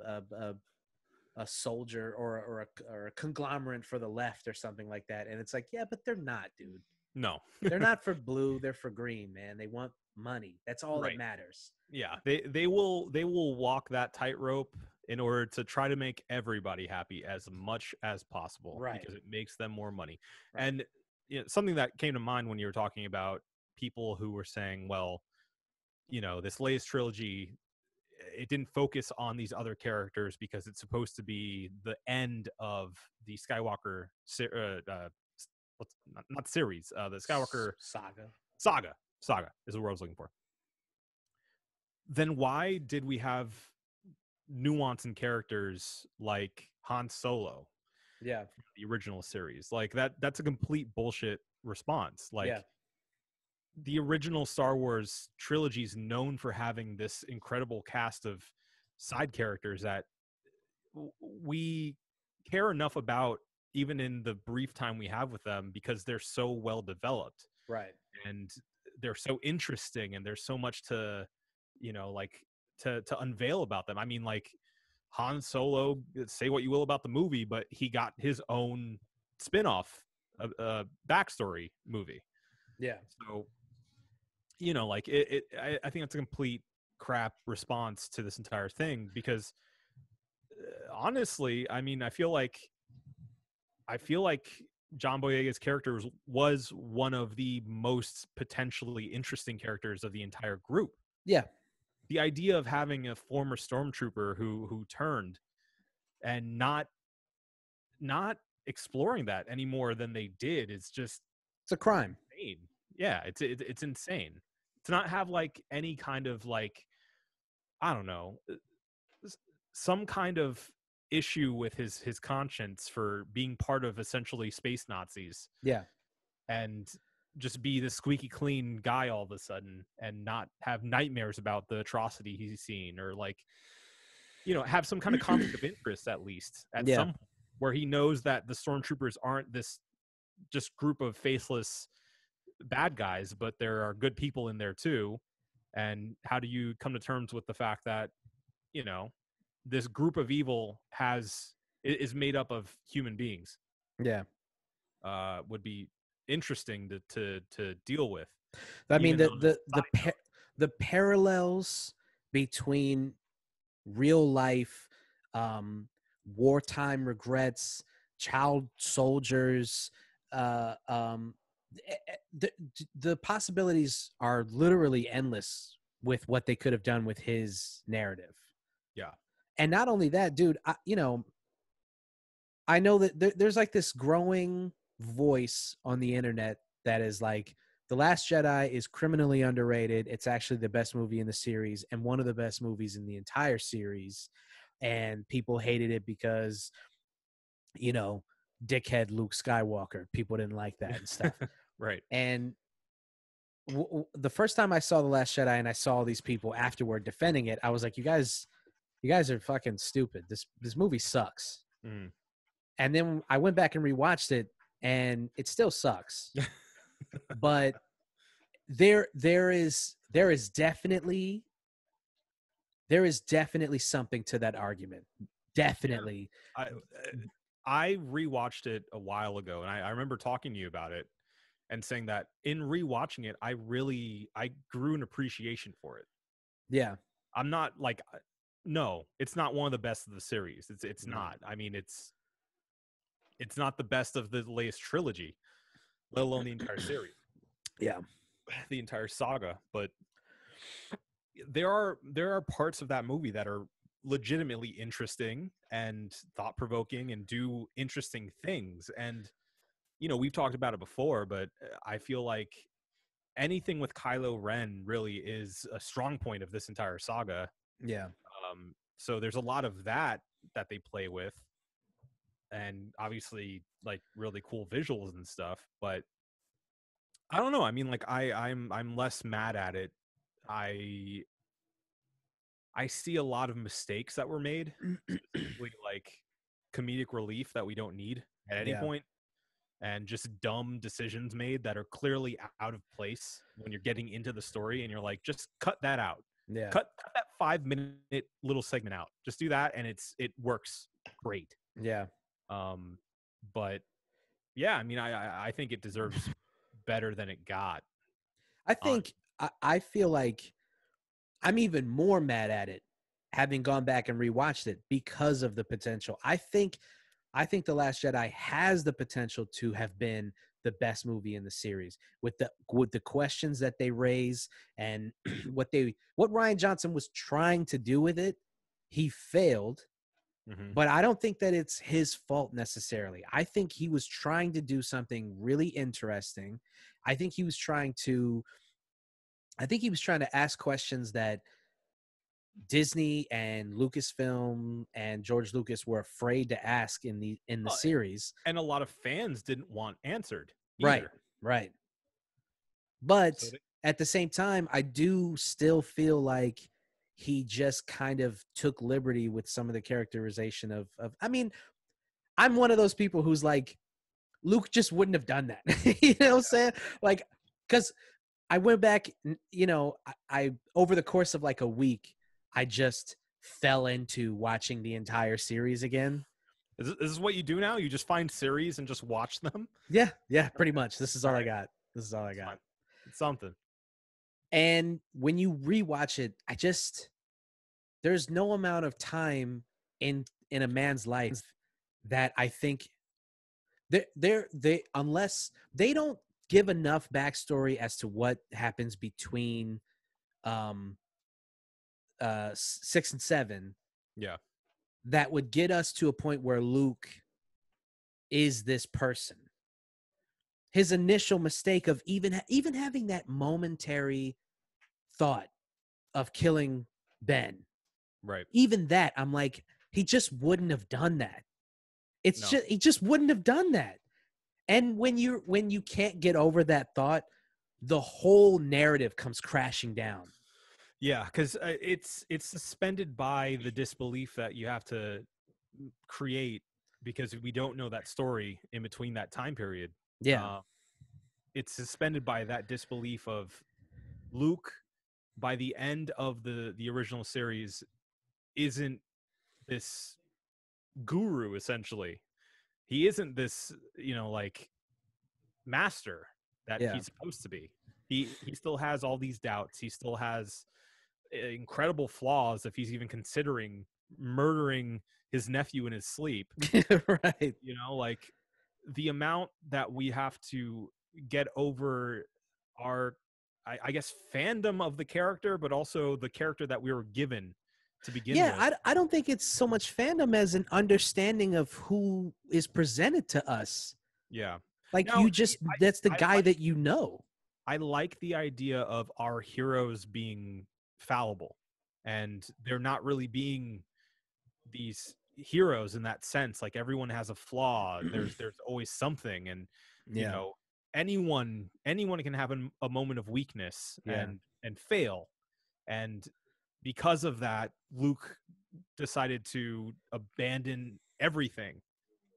soldier or a conglomerate for the left or something like that. And it's like, yeah, but they're not, dude. No. They're not for blue, they're for green, man. They want money. That's all that matters. Yeah. They will walk that tightrope in order to try to make everybody happy as much as possible, right? Because it makes them more money. Right. And something that came to mind when you were talking about people who were saying, well, this latest trilogy, it didn't focus on these other characters because it's supposed to be the end of the Skywalker not series, the Skywalker saga is the word I was looking for. Then why did we have nuance in characters like Han Solo? Yeah. The original series, like that's a complete bullshit response. Like, Yeah. the original Star Wars trilogy is known for having this incredible cast of side characters that we care enough about, even in the brief time we have with them, because they're so well developed, Right. and they're so interesting, and there's so much to, like, to unveil about them. I mean, like, Han Solo, say what you will about the movie, but he got his own spin-off backstory movie. Yeah. So, like, I think it's a complete crap response to this entire thing, because honestly, I mean, I feel like John Boyega's character was one of the most potentially interesting characters of the entire group. Yeah. The idea of having a former stormtrooper who turned, and not exploring that any more than they did, is just, It's a crime. insane. Yeah, it's insane to not have, like, any kind of, like, I don't know, some kind of issue with his conscience for being part of essentially space Nazis, Yeah. and just be the squeaky clean guy all of a sudden, and not have nightmares about the atrocity he's seen, or, like, have some kind of conflict of interest, at least at Yeah. some point, where he knows that the stormtroopers aren't this just group of faceless bad guys, but there are good people in there too. And how do you come to terms with the fact that, this group of evil is made up of human beings? Yeah. Would be interesting to deal with. I mean, Even on a the parallels between real life, wartime regrets, child soldiers, the possibilities are literally endless with what they could have done with his narrative. Yeah. And not only that, dude, I know that there's like this growing voice on the internet that is like, The Last Jedi is criminally underrated. It's actually the best movie in the series and one of the best movies in the entire series. And people hated it because, dickhead Luke Skywalker. People didn't like that and stuff. Right. And the first time I saw The Last Jedi and I saw all these people afterward defending it, I was like, you guys are fucking stupid. This movie sucks. Mm. And then I went back and rewatched it, and it still sucks. But there is definitely something to that argument. Definitely. I rewatched it a while ago, and I remember talking to you about it and saying that in rewatching it, I grew an appreciation for it. Yeah. I'm not like, no, it's not one of the best of the series. It's not. I mean, it's not the best of the latest trilogy, let alone the entire series. Yeah. The entire saga. But there are parts of that movie that are legitimately interesting and thought-provoking and do interesting things. And, we've talked about it before, but I feel like anything with Kylo Ren really is a strong point of this entire saga. Yeah. So there's a lot of that they play with, and obviously, like, really cool visuals and stuff. But I don't know. I mean, like, I'm less mad at it. I see a lot of mistakes that were made, specifically like comedic relief that we don't need at any point, and just dumb decisions made that are clearly out of place when you're getting into the story, and you're like, just cut that out. Yeah. Cut that 5-minute little segment out. Just do that, and it works great. Yeah. But yeah, I mean, I think it deserves better than it got. I think I feel like I'm even more mad at it having gone back and rewatched it because of the potential. I think The Last Jedi has the potential to have been the best movie in the series with the questions that they raise and what Ryan Johnson was trying to do with it. He failed, but I don't think that it's his fault necessarily. I think he was trying to do something really interesting. I think he was trying to ask questions that Disney and Lucasfilm and George Lucas were afraid to ask in the series. And a lot of fans didn't want answered Right. But So at the same time, I do still feel like he just kind of took liberty with some of the characterization of I mean, I'm one of those people who's like, Luke just wouldn't have done that. You know what I'm saying? Like, because I went back, you know, I over the course of like a week, I just fell into watching the entire series again. Is this what you do now? You just find series and just watch them? Yeah, pretty much. This is all I Alright. got. This is all I got. Fine. It's something. And when you rewatch it, there's no amount of time in a man's life that I think they unless they don't give enough backstory as to what happens between 6 and 7. Yeah. That would get us to a point where Luke is this person. His initial mistake of even having that momentary thought of killing Ben. Right. Even that, I'm like, he just wouldn't have done that. He just wouldn't have done that. And when you can't get over that thought, the whole narrative comes crashing down. Yeah, because it's suspended by the disbelief that you have to create because we don't know that story in between that time period. Yeah. It's suspended by that disbelief of Luke by the end of the original series isn't this guru, essentially. He isn't this, like master that he's supposed to be. He still has all these doubts. He still has incredible flaws if he's even considering murdering his nephew in his sleep. Right. Like the amount that we have to get over our I guess fandom of the character, but also the character that we were given to begin with. Yeah, I don't think it's so much fandom as an understanding of who is presented to us. Yeah. Like Now, that's the guy that you know. I like the idea of our heroes being fallible and they're not really being these heroes in that sense. Like everyone has a flaw. There's always something, and anyone can have a moment of weakness and fail. And because of that, Luke decided to abandon everything,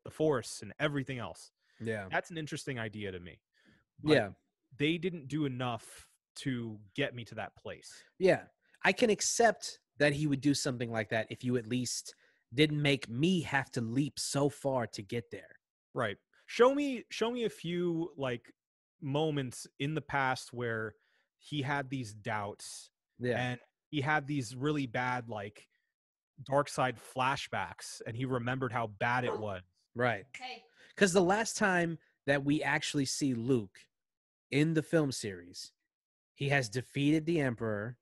the Force and everything else. Yeah. That's an interesting idea to me. But they didn't do enough to get me to that place. Yeah. I can accept that he would do something like that if you at least didn't make me have to leap so far to get there. Right. Show me a few like moments in the past where he had these doubts and he had these really bad like dark side flashbacks and he remembered how bad it was. Right. Because the last time that we actually see Luke in the film series, he has defeated the Emperor.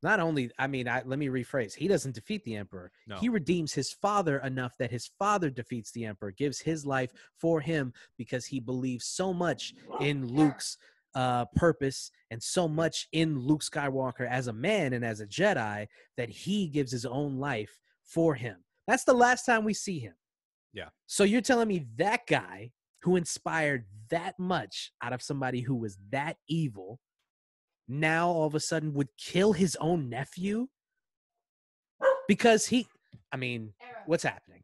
Not only, let me rephrase. He doesn't defeat the Emperor. No. He redeems his father enough that his father defeats the Emperor, gives his life for him because he believes so much in Luke's purpose and so much in Luke Skywalker as a man and as a Jedi that he gives his own life for him. That's the last time we see him. Yeah. So you're telling me that guy who inspired that much out of somebody who was that evil now all of a sudden would kill his own nephew because what's happening?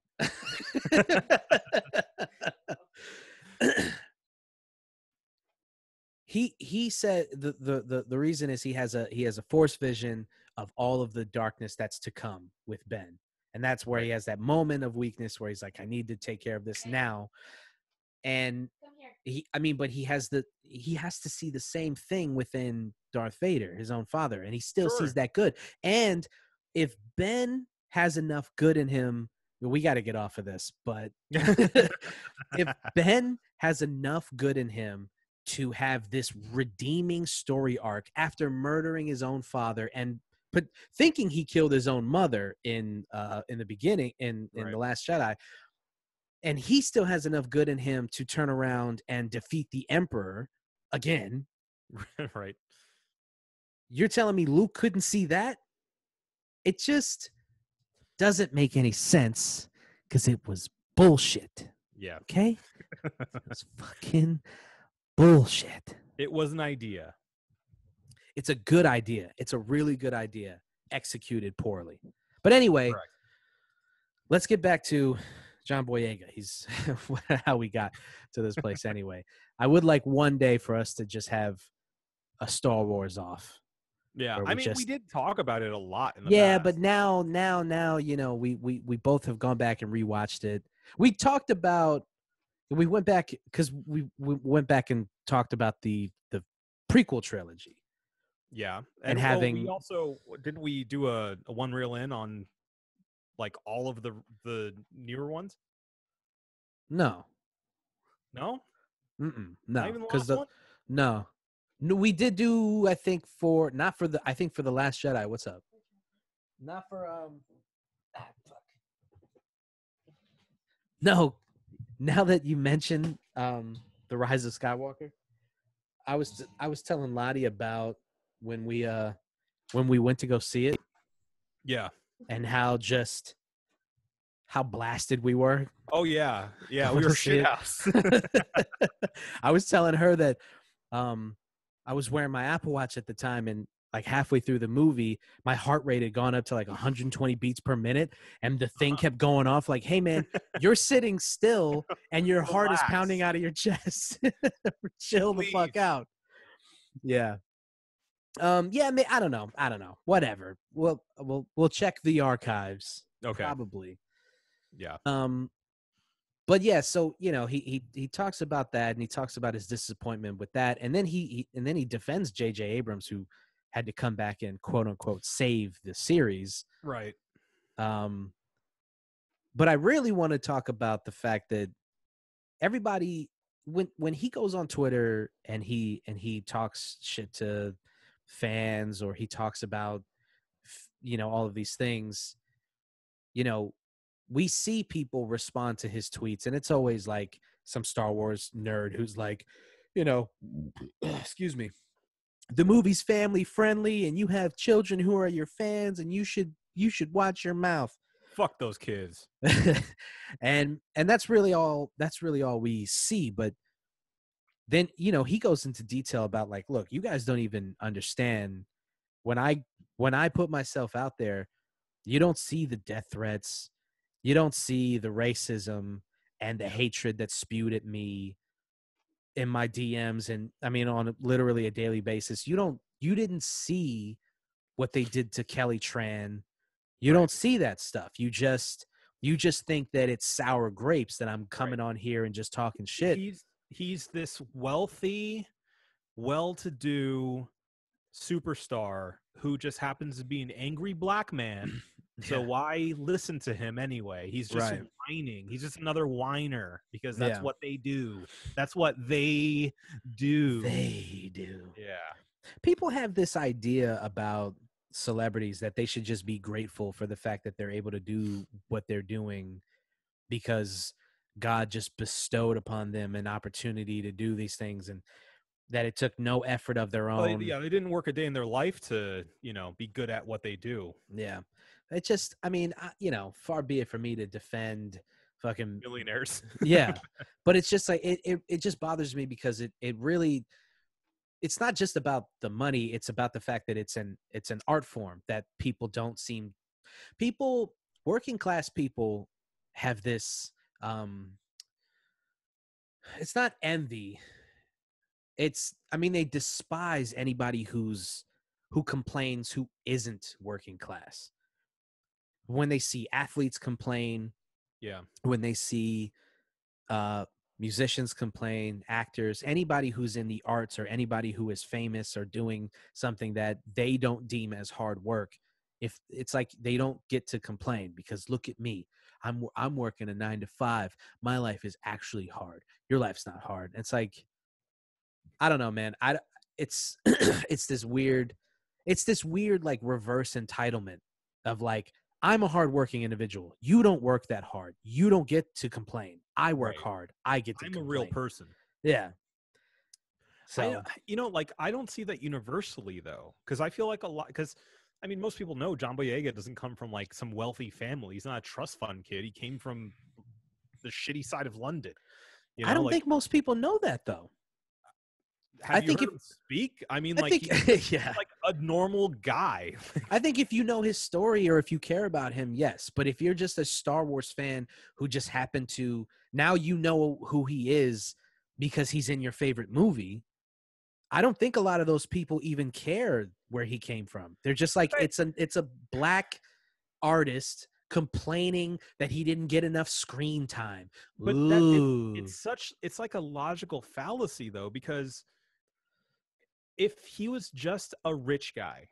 He said the reason is he has a Force vision of all of the darkness that's to come with Ben. And that's where he has that moment of weakness where he's like, I need to take care of this now. And but he has to see the same thing within Darth Vader, his own father, and he still sees that good. And if Ben has enough good in him we got to get off of this, but if Ben has enough good in him to have this redeeming story arc after murdering his own father and thinking he killed his own mother in the beginning in Right. The Last Jedi, and he still has enough good in him to turn around and defeat the Emperor again. Right. You're telling me Luke couldn't see that? It just doesn't make any sense because it was bullshit. Yeah. Okay? It was fucking bullshit. It was an idea. It's a good idea. It's a really good idea, executed poorly. But anyway, Correct. let's get back to John Boyega. He's how we got to this place anyway. I would like one day for us to just have a Star Wars off. Yeah. Where I we mean, just- we did talk about it a lot in the Yeah, past. but now, you know, we both have gone back and rewatched it. We talked about, we went back because we went back and talked about the prequel trilogy. Yeah. And well, having- we also didn't we do a one reel in on like all of the newer ones? No, No? no, Not even the because last one? no, we did do. I think for the Last Jedi. What's up? Not for fuck. No, now that you mentioned the Rise of Skywalker, I was telling Lottie about when we went to go see it Yeah. and how blasted we were. Oh yeah. Yeah. Going We to were see shit it. house. I was telling her that I was wearing my Apple Watch at the time, and like halfway through the movie, my heart rate had gone up to like 120 beats per minute, and the thing kept going off like, hey man, you're sitting still and your heart is Relax. pounding out of your chest. Chill the fuck Please. out. Yeah. Yeah, I don't know. Whatever. We'll check the archives. Okay. Probably. Yeah. But yeah, so you know, he talks about that, and he talks about his disappointment with that, and then he defends J.J. Abrams, who had to come back and quote unquote save the series. Right. But I really want to talk about the fact that everybody, when he goes on Twitter and he talks shit to fans, or he talks about, you know, all of these things, you know, we see people respond to his tweets, and it's always like some Star Wars nerd who's like, you know, excuse me, the movie's family friendly and you have children who are your fans and you should watch your mouth. Fuck those kids. and that's really all we see. But then, you know, he goes into detail about like, look, you guys don't even understand when I put myself out there, you don't see the death threats. You don't see the racism and the hatred that's spewed at me in my DMs. And I mean, on literally a daily basis, you didn't see what they did to Kelly Tran. You don't see that stuff. You just think that it's sour grapes that I'm coming on here and just talking shit. He's this wealthy, well-to-do superstar who just happens to be an angry black man. So why listen to him anyway? He's just whining. He's just another whiner because that's what they do. That's what they do. They do. Yeah. People have this idea about celebrities that they should just be grateful for the fact that they're able to do what they're doing because God just bestowed upon them an opportunity to do these things, and that it took no effort of their own. Well, they didn't work a day in their life to, you know, be good at what they do. Yeah. It just, I mean, you know, far be it for me to defend fucking Millionaires. yeah. But it's just like, it just bothers me because it really, it's not just about the money. It's about the fact that it's an art form that working class people have this, it's not envy. They despise anybody who complains who isn't working class. When they see athletes complain, when they see musicians complain, actors, anybody who's in the arts or anybody who is famous or doing something that they don't deem as hard work, if it's like they don't get to complain because look at me, I'm working a 9 to 5. My life is actually hard. Your life's not hard. It's like, I don't know, man. It's it's this weird like reverse entitlement of like, I'm a hardworking individual. You don't work that hard. You don't get to complain. I work Right. hard. I get to I'm complain. a real person. Yeah. So I don't see that universally though, because I feel like a lot. Because I mean, most people know John Boyega doesn't come from like some wealthy family. He's not a trust fund kid. He came from the shitty side of London. You know, I don't like, think most people know that though. have I you think heard him speak? I mean, I like think he's yeah. like a normal guy. I think if you know his story or if you care about him, yes. But if you're just a Star Wars fan who just happened to now you know who he is because he's in your favorite movie, I don't think a lot of those people even care where he came from. They're just like, Right. it's a black artist complaining that he didn't get enough screen time. But Ooh. it's like a logical fallacy though, because if he was just a rich guy,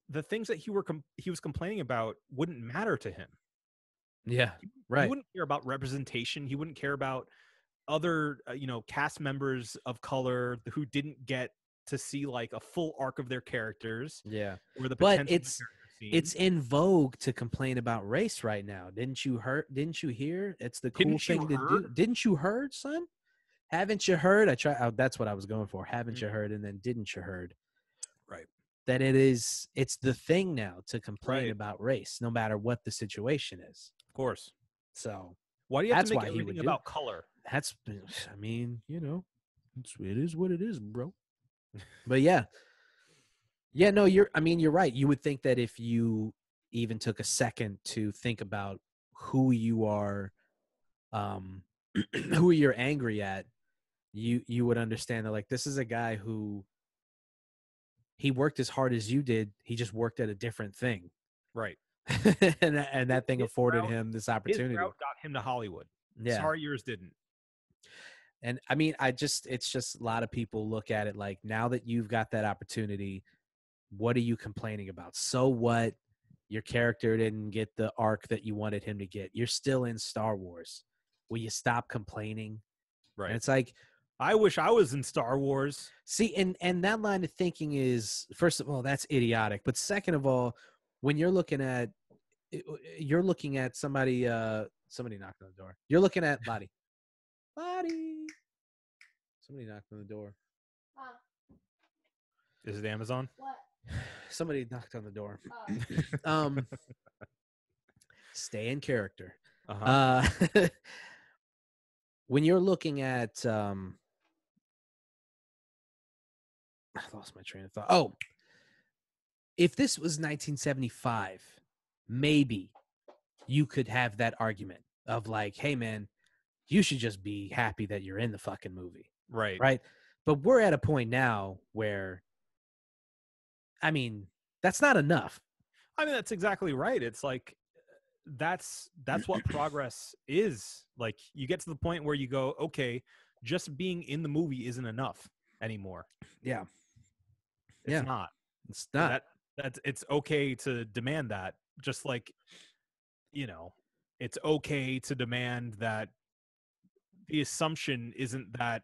the things that he was complaining about wouldn't matter to him. Yeah, He right. wouldn't care about representation. He wouldn't care about other cast members of color who didn't get to see like a full arc of their characters Yeah. or the But potential of the character scene. it's in vogue to complain about race right now. Didn't you hear? It's the cool Didn't you thing to do. heard? Didn't you heard, son? Haven't you heard? That's what I was going for. Haven't you heard? And then didn't you heard? Right. That it's the thing now to complain Right. about race, no matter what the situation is. Of course. So Why do you have that's to make why he would everything do about color? that's, I mean, it is what it is, bro. But yeah, no, you're right. You would think that if you even took a second to think about who you are, who you're angry at, you would understand that like this is a guy who he worked as hard as you did. He just worked at a different thing. Right. and that thing His afforded route- him this His opportunity. route got him to Hollywood. Yeah. Sorry, yours didn't. And I mean, it's just a lot of people look at it like, now that you've got that opportunity, what are you complaining about? So what? Your character didn't get the arc that you wanted him to get. You're still in Star Wars. Will you stop complaining? Right. And it's like, I wish I was in Star Wars. see, and that line of thinking is, first of all, that's idiotic. But second of all, when you're looking at somebody knocked on the door. You're looking at Lottie. Lottie. Somebody knocked on the door. Is it Amazon? What? Somebody knocked on the door. Oh. Stay in character. Uh-huh. When you're looking at I lost my train of thought. Oh, if this was 1975, maybe you could have that argument of like, hey man, you should just be happy that you're in the fucking movie. Right. Right. But we're at a point now where, I mean, that's not enough. I mean, that's exactly right. It's like that's what progress is. Like you get to the point where you go, okay, just being in the movie isn't enough anymore. Yeah. It's not. It's not. That's it's okay to demand that. Just like, it's okay to demand that the assumption isn't that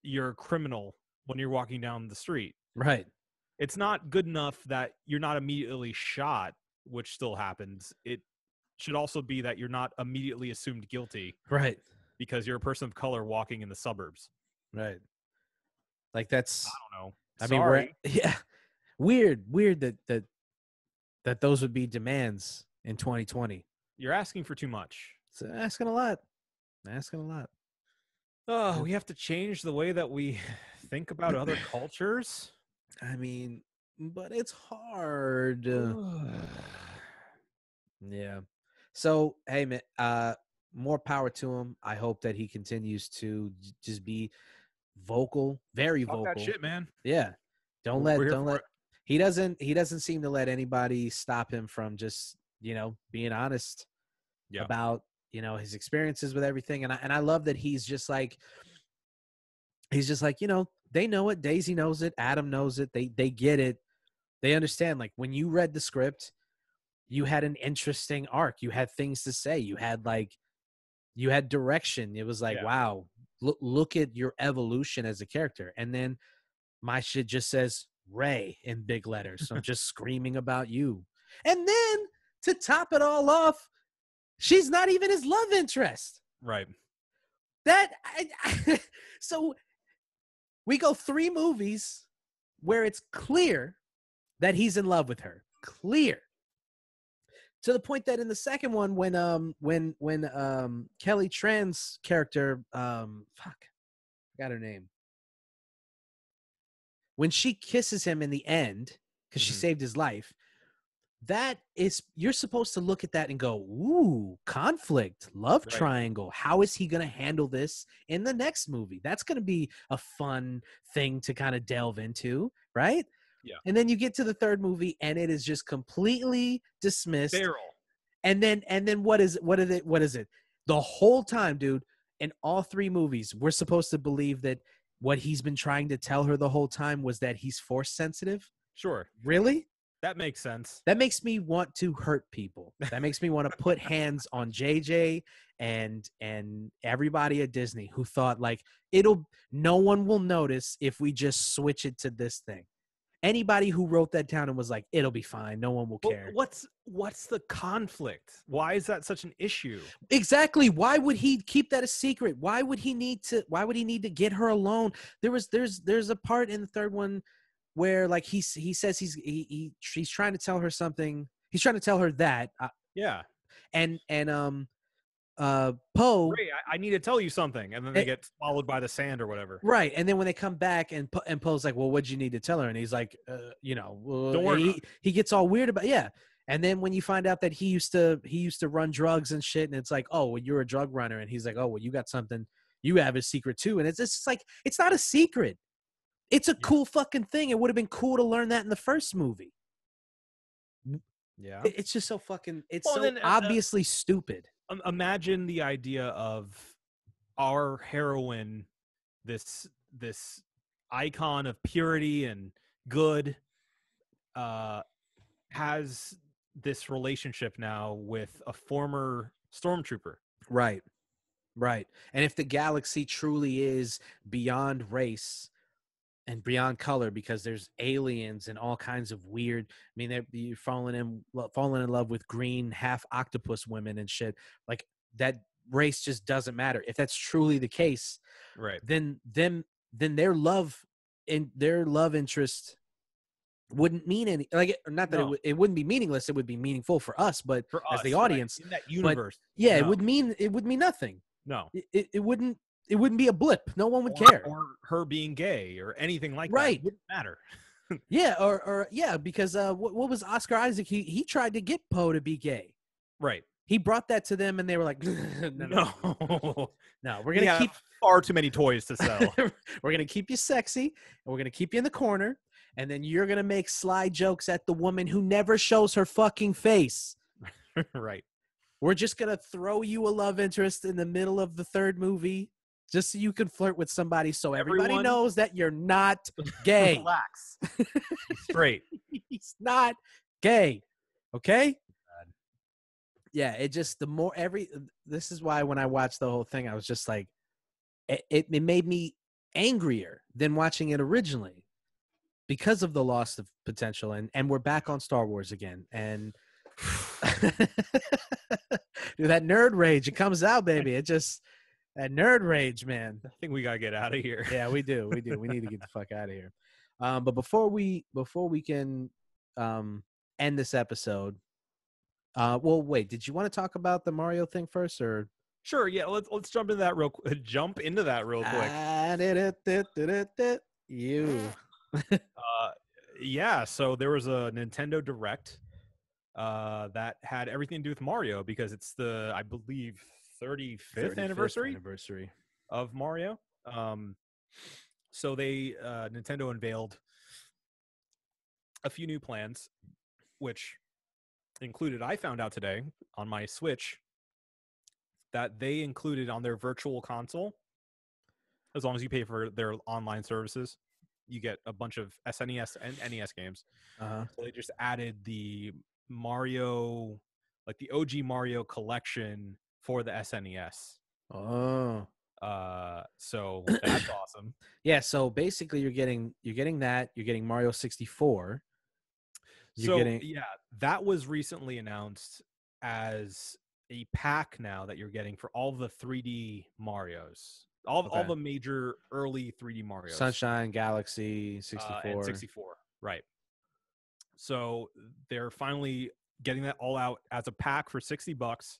you're a criminal when you're walking down the street. Right. It's not good enough that you're not immediately shot, which still happens. It should also be that you're not immediately assumed guilty. Right. Because you're a person of color walking in the suburbs. Right. Like that's, I don't know. I mean, weird that those would be demands in 2020. You're asking for too much. It's asking a lot. Oh, we have to change the way that we think about other cultures. I mean, but it's hard. Yeah. So, hey, man, more power to him. I hope that he continues to just be vocal, very Talk vocal. that shit, man. Yeah. Don't We're here let for it. he doesn't seem to let anybody stop him from just, being honest about, his experiences with everything. And I love that he's just like, they know it. Daisy knows it. Adam knows it. They get it. They understand, like, when you read the script, you had an interesting arc. You had things to say. You had direction. It was like, Yeah. wow, look at your evolution as a character. And then my shit just says Ray in big letters. So I'm just screaming about you. And then to top it all off, she's not even his love interest. Right. So we go 3 movies where it's clear that he's in love with her. Clear. To the point that in the second one, when Kelly Tran's character, forgot her name. When she kisses him in the end, because she saved his life, you're supposed to look at that and go, ooh, conflict, love triangle. How is he going to handle this in the next movie? That's going to be a fun thing to kind of delve into, right? Yeah. And then you get to the third movie and it is just completely dismissed. Barrel. And then what is it? The whole time, dude, in all 3 movies, we're supposed to believe that what he's been trying to tell her the whole time was that he's force sensitive. Sure. Really? That makes sense. That makes me want to hurt people. That makes me want to put hands on JJ and everybody at Disney who thought, like, no one will notice if we just switch it to this thing. Anybody who wrote that down and was like, it'll be fine, no one will care. What's the conflict? Why is that such an issue? Exactly. Why would he keep that a secret? Why would he need to get her alone? There's a part in the third one where, like, he says he's trying to tell her something. He's trying to tell her that. Yeah. And Poe. Ray, I need to tell you something, and then they get swallowed by the sand or whatever. Right, and then when they come back, and Poe's like, "Well, what'd you need to tell her?" And he's like, Don't worry. He gets all weird about And then when you find out that he used to run drugs and shit, and it's like, "Oh, well, you're a drug runner," and he's like, "Oh, well, you got something. You have a secret too." And it's just like, it's not a secret. It's a cool fucking thing. It would have been cool to learn that in the first movie. Yeah, it's just so fucking. It's obviously stupid. Imagine the idea of our heroine, this icon of purity and good, has this relationship now with a former stormtrooper. Right. And if the galaxy truly is beyond race and beyond color, because there's aliens and all kinds of weird, I mean, you're falling in love with green half octopus women and shit, like that race just doesn't matter. If that's truly the case, right, then their love interest wouldn't mean any, like, not that it wouldn't be meaningless. It would be meaningful for us, but for as the audience, right, in that universe, it would mean nothing. No, it wouldn't be a blip. No one would care. Or her being gay or anything like that. It wouldn't matter. Yeah, or because what was Oscar Isaac? He tried to get Poe to be gay. Right. He brought that to them, and they were like, no. We're gonna keep far too many toys to sell. We're gonna keep you sexy, and we're gonna keep you in the corner, and then you're gonna make sly jokes at the woman who never shows her fucking face. Right. We're just gonna throw you a love interest in the middle of the third movie, just so you can flirt with somebody, so everybody knows that you're not gay. Relax. Straight. He's not gay. Okay? Yeah, it just, this is why when I watched the whole thing, I was just like, it made me angrier than watching it originally because of the loss of potential. And we're back on Star Wars again. And dude, that nerd rage, it comes out, baby. That nerd rage, man. I think we gotta get out of here. Yeah, we do. We need to get the fuck out of here. But before we can end this episode, well, wait. Did you want to talk about the Mario thing first, or? Sure. Yeah. Let's jump into that real quick. Yeah. So there was a Nintendo Direct that had everything to do with Mario because it's the, I believe, 35th anniversary of Mario. So they Nintendo unveiled a few new plans, which included, I found out today on my Switch, that they included on their virtual console, as long as you pay for their online services, you get a bunch of SNES and NES games. Uh-huh. So they just added the Mario, like the OG Mario collection for the SNES. Oh. So that's awesome. Yeah, so basically you're getting that, you're getting Mario 64. Yeah, that was recently announced as a pack now that you're getting for all the 3D Marios. All the major early 3D Marios. Sunshine, Galaxy, 64. And 64, right. So they're finally getting that all out as a pack for $60.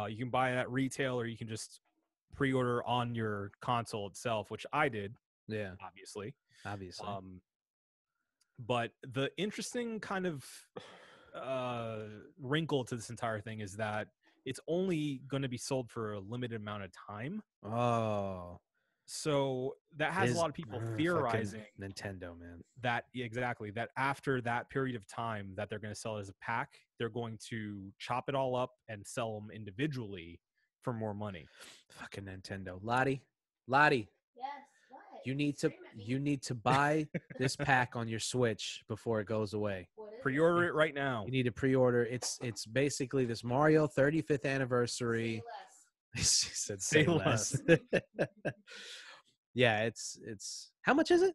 You can buy it at retail, or you can just pre-order on your console itself, which I did. Yeah, obviously. But the interesting kind of wrinkle to this entire thing is that it's only going to be sold for a limited amount of time. Oh, so that has a lot of people theorizing Nintendo, man. That after that period of time that they're going to sell it as a pack, they're going to chop it all up and sell them individually for more money. Fucking Nintendo. Lottie. Yes, what? You need to buy this pack on your Switch before it goes away. Pre-order it right now. You need to pre-order. It's basically this Mario 35th anniversary. Say less. She said say less. Yeah, it's how much is it?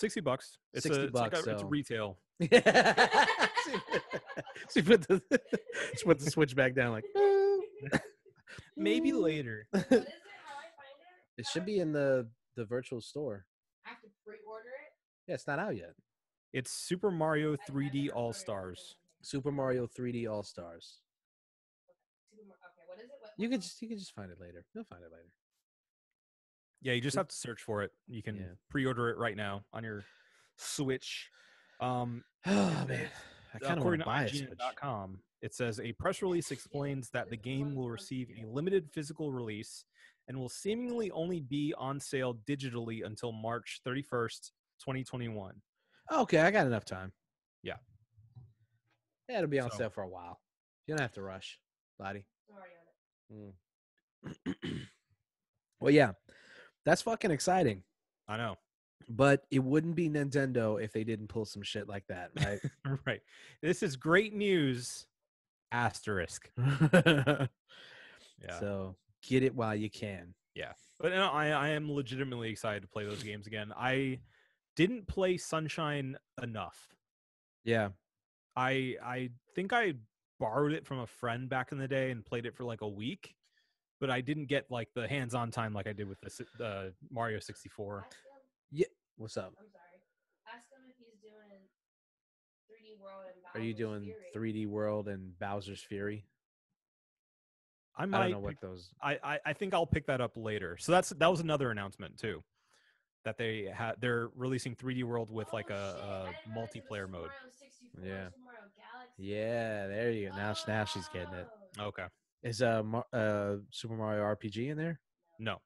$60. It's $60, it's retail. She put the Switch back down like maybe later. What is it? How I find it? It should be in the virtual store. I have to pre-order it. Yeah, it's not out yet. It's Super Mario 3D All-Stars. Super Mario 3D All-Stars. Okay, what is it? You can just find it later. You'll find it later. Yeah, you just have to search for it. You can pre-order it right now on your Switch. Oh man, I kind of want to buy a Switch. IGN.com, it says a press release explains that the game will receive a limited physical release and will seemingly only be on sale digitally until March 31st, 2021. Okay, I got enough time. Yeah. Yeah, it'll be on sale for a while. You don't have to rush, Lottie. I'm already on it. Well, yeah, that's fucking exciting. I know. But it wouldn't be Nintendo if they didn't pull some shit like that, right? Right. This is great news. Asterisk. Yeah. So get it while you can. Yeah. But no, I am legitimately excited to play those games again. I didn't play Sunshine enough. Yeah. I think I borrowed it from a friend back in the day and played it for like a week, but I didn't get like the hands-on time like I did with the Mario 64. Yeah. What's up? I'm sorry. Ask him if he's doing 3D World and Bowser's Are you doing Fury. 3D World and Bowser's Fury? I might. I don't know what those. I think I'll pick that up later. So that was another announcement too, that they're releasing 3D World with like a multiplayer mode. Yeah. Yeah, there you go. Now she's getting it. Okay. Is Super Mario RPG in there? No.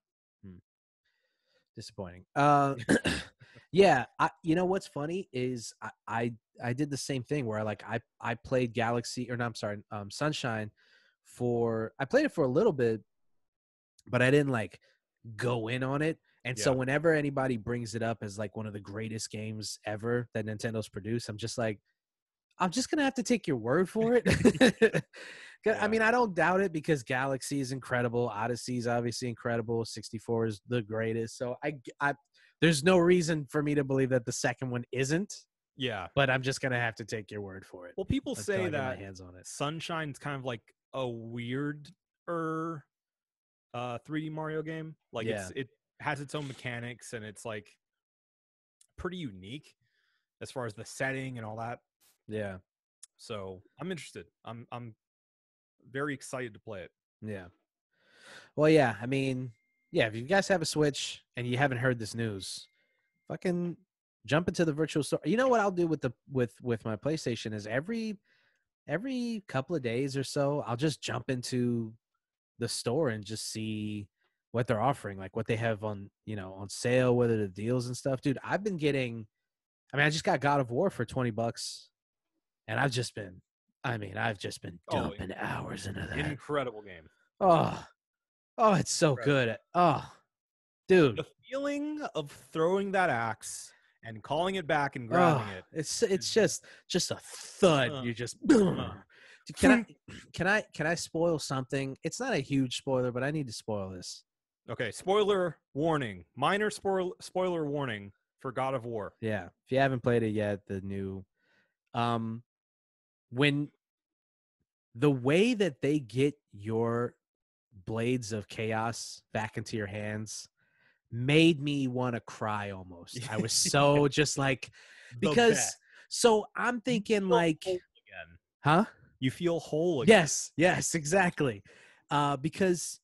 Disappointing. Yeah, you know what's funny is I did the same thing where I played Sunshine I played it for a little bit, but I didn't like go in on it. And so whenever anybody brings it up as like one of the greatest games ever that Nintendo's produced, I'm just gonna have to take your word for it. I mean, I don't doubt it because Galaxy is incredible. Odyssey is obviously incredible. 64 is the greatest. So I there's no reason for me to believe that the second one isn't. Yeah. But I'm just gonna have to take your word for it. Well, people say I get my that hands on it. Sunshine's kind of like a weird 3D Mario game. Like it has its own mechanics and it's like pretty unique as far as the setting and all that. Yeah. So I'm interested. I'm very excited to play it. Yeah. Well, yeah. I mean, yeah. If you guys have a Switch and you haven't heard this news, fucking jump into the virtual store. You know what I'll do with my PlayStation is every couple of days or so, I'll just jump into the store and just see what they're offering, like what they have on sale, whether the deals and stuff. Dude, I just got God of War for $20. And I've just been dumping hours into that. Incredible game. Oh, it's so good. Oh, dude. feeling of throwing that axe and calling it back and grabbing it. It's just a thud. Uh, You just uh. can I spoil something? It's not a huge spoiler, but I need to spoil this. Okay, spoiler warning. Minor spoiler warning for God of War. Yeah, if you haven't played it yet, the new when the way that they get your blades of chaos back into your hands made me want to cry almost. I was so just like, because best. so I'm thinking like, Whole again. huh? You feel whole again. Yes, exactly. Because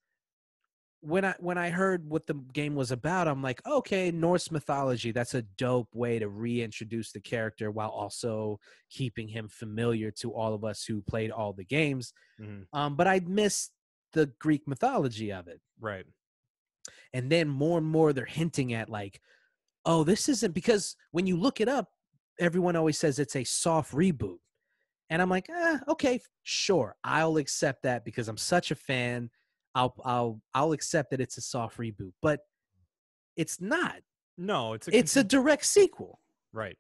when I heard what the game was about, I'm like, okay, Norse mythology, that's a dope way to reintroduce the character while also keeping him familiar to all of us who played all the games. Mhm. But I missed the Greek mythology of it. Right. And then more and more they're hinting at like, oh, this isn't, because when you look it up, everyone always says it's a soft reboot. And I'm like, okay, sure, I'll accept that because I'm such a fan. I'll accept that it's a soft reboot, but it's not. No, It's a direct sequel. right.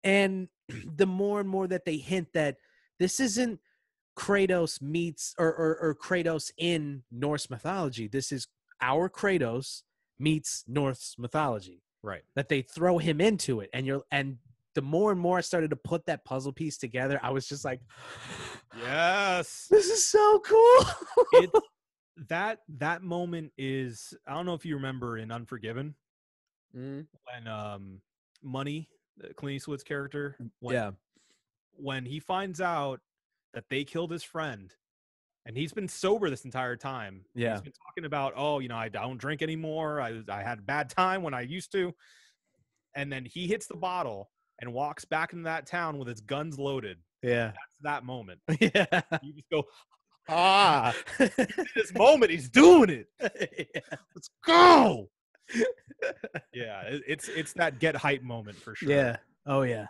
And the more and more that they hint that this isn't Kratos meets or Kratos in Norse mythology, this is our Kratos meets Norse mythology. Right. That they throw him into it, and the more and more I started to put that puzzle piece together, I was just like, Yes. this is so cool. It's that moment is, I don't know if you remember in Unforgiven when Money, Clint Eastwood's character, when he finds out that they killed his friend and he's been sober this entire time. Yeah. He's been talking about, I don't drink anymore. I had a bad time when I used to. And then he hits the bottle and walks back into that town with his guns loaded. Yeah. That's that moment. Yeah. You just go, this moment, he's doing it. Let's go. Yeah, it's that get hype moment for sure. Yeah. Oh yeah.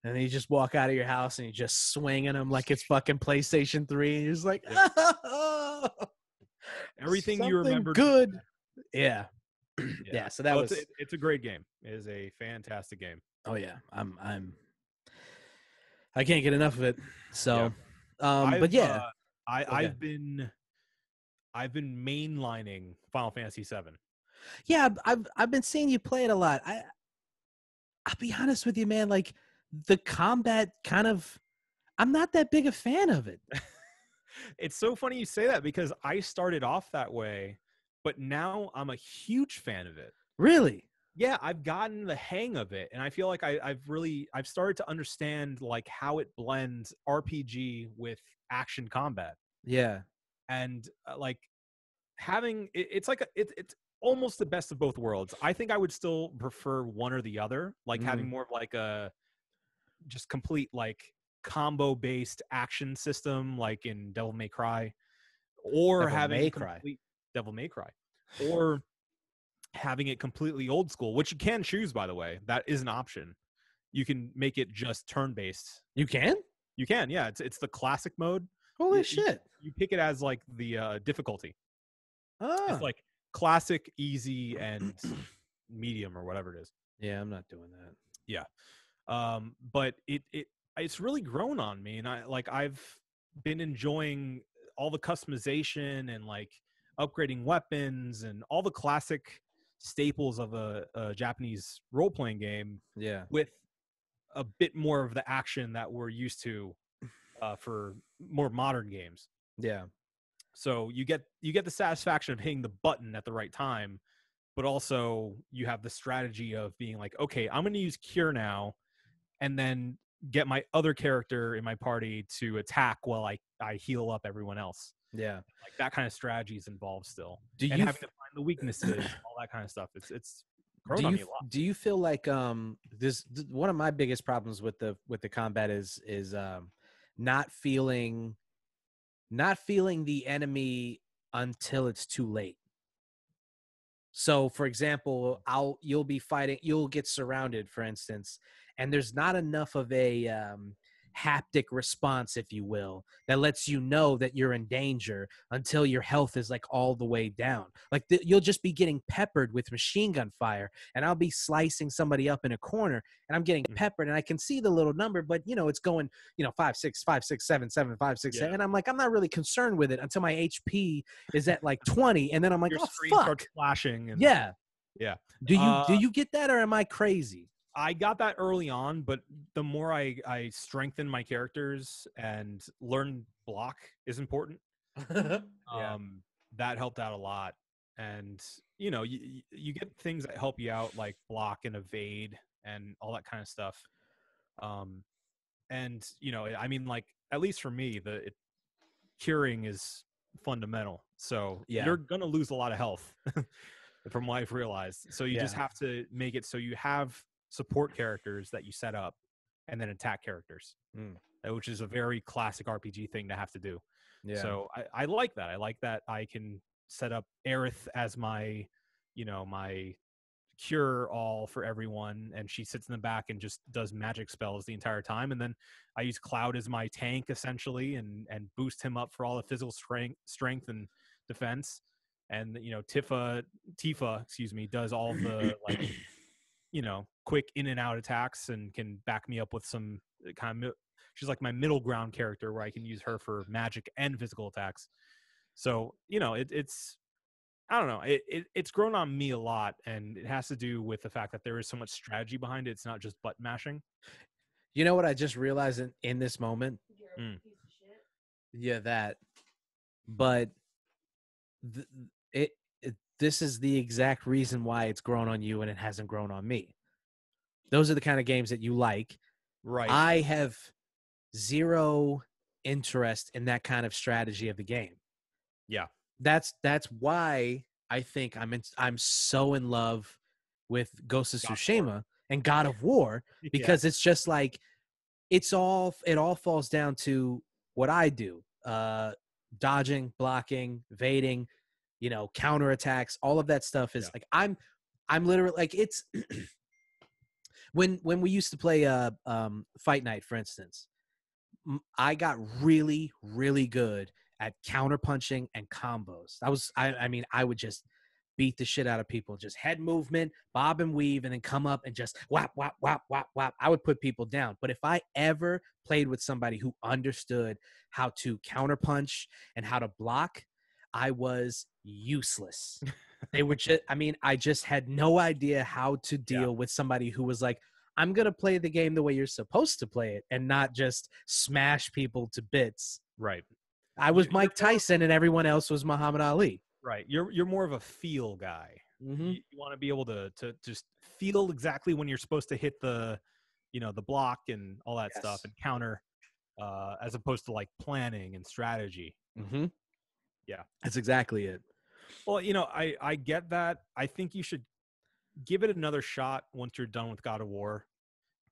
And then you just walk out of your house and you just swinging them like it's fucking PlayStation 3, and you're just like, oh, everything you remember. Good. Yeah. Yeah. So that was. It's a great game. It is a fantastic game. Oh yeah. I can't get enough of it. So, but yeah. I've been mainlining Final Fantasy VII. Yeah, I've been seeing you play it a lot. I'll be honest with you, man. Like the combat I'm not that big a fan of it. It's so funny you say that because I started off that way, but now I'm a huge fan of it. Really? Yeah, I've gotten the hang of it, and I feel like I've started to understand like how it blends RPG with action combat. Yeah. And like having it's like it's almost the best of both worlds. I think I would still prefer one or the other, like having more of like a just complete like combo based action system like in Devil May Cry, or having Devil May Cry, or having it completely old school, which you can choose, by the way. That is an option. You can make it just turn based. You can, yeah. It's the classic mode. Holy shit. You pick it as like the difficulty. It's like classic, easy, and medium, or whatever it is. Yeah, I'm not doing that. Yeah. But it's really grown on me, and I've been enjoying all the customization and like upgrading weapons and all the classic staples of a Japanese role-playing game. Yeah. With a bit more of the action that we're used to for more modern games. Yeah. So you get the satisfaction of hitting the button at the right time, but also you have the strategy of being like, okay, I'm going to use Cure now, and then get my other character in my party to attack while I heal up everyone else. Yeah. Like that kind of strategy is involved still. And having to find the weaknesses, all that kind of stuff. It's grown on me a lot. Do you feel like this one of my biggest problems with the combat is not feeling the enemy until it's too late. So for example, you'll get surrounded, for instance, and there's not enough of a haptic response, if you will, that lets you know that you're in danger until your health is like all the way down. Like you'll just be getting peppered with machine gun fire, and I'll be slicing somebody up in a corner, and I'm getting peppered, and I can see the little number, but it's going 5 6 5 6 7 7 5 6 7, and I'm like, I'm not really concerned with it until my HP is at like 20, and then I'm like, Your oh screen fuck, starts flashing. And, yeah. yeah. Do you get that, or am I crazy? I got that early on, but the more I strengthen my characters and learn block is important. That helped out a lot. And you get things that help you out, like block and evade and all that kind of stuff. And I mean, like, at least for me, curing is fundamental. So you're gonna lose a lot of health from what I've realized. So you just have to make it so you have support characters that you set up, and then attack characters, which is a very classic RPG thing to have to do. Yeah. So I like that. I like that I can set up Aerith as my, my cure all for everyone, and she sits in the back and just does magic spells the entire time. And then I use Cloud as my tank essentially, and boost him up for all the physical strength and defense. And Tifa, does all the like quick in and out attacks and can back me up with some kind of she's like my middle ground character where I can use her for magic and physical attacks. So it's I don't know, it's grown on me a lot, and it has to do with the fact that there is so much strategy behind it. It's not just button mashing. You know what I just realized in this moment? Yeah, that. But this is the exact reason why it's grown on you and it hasn't grown on me. Those are the kind of games that you like. Right. I have zero interest in that kind of strategy of the game. Yeah. That's why I think I'm so in love with Ghost of Tsushima and God of War, because it's just like it all falls down to what I do. Dodging, blocking, evading, counterattacks, all of that stuff is like I'm literally like it's when we used to play Fight Night, for instance, I got really, really good at counterpunching and combos. I would just beat the shit out of people, just head movement, bob and weave, and then come up and just whap, whap, whap, whap, whap. I would put people down. But if I ever played with somebody who understood how to counterpunch and how to block, I was useless. They were just, I just had no idea how to deal with somebody who was like, I'm going to play the game the way you're supposed to play it and not just smash people to bits. Right. I was Mike Tyson and everyone else was Muhammad Ali. Right. You're more of a feel guy. Mm-hmm. You want to be able to just feel exactly when you're supposed to hit the block and all that stuff and counter, as opposed to like planning and strategy. Mm-hmm. Yeah. That's exactly it. Well, I get that. I think you should give it another shot once you're done with God of War.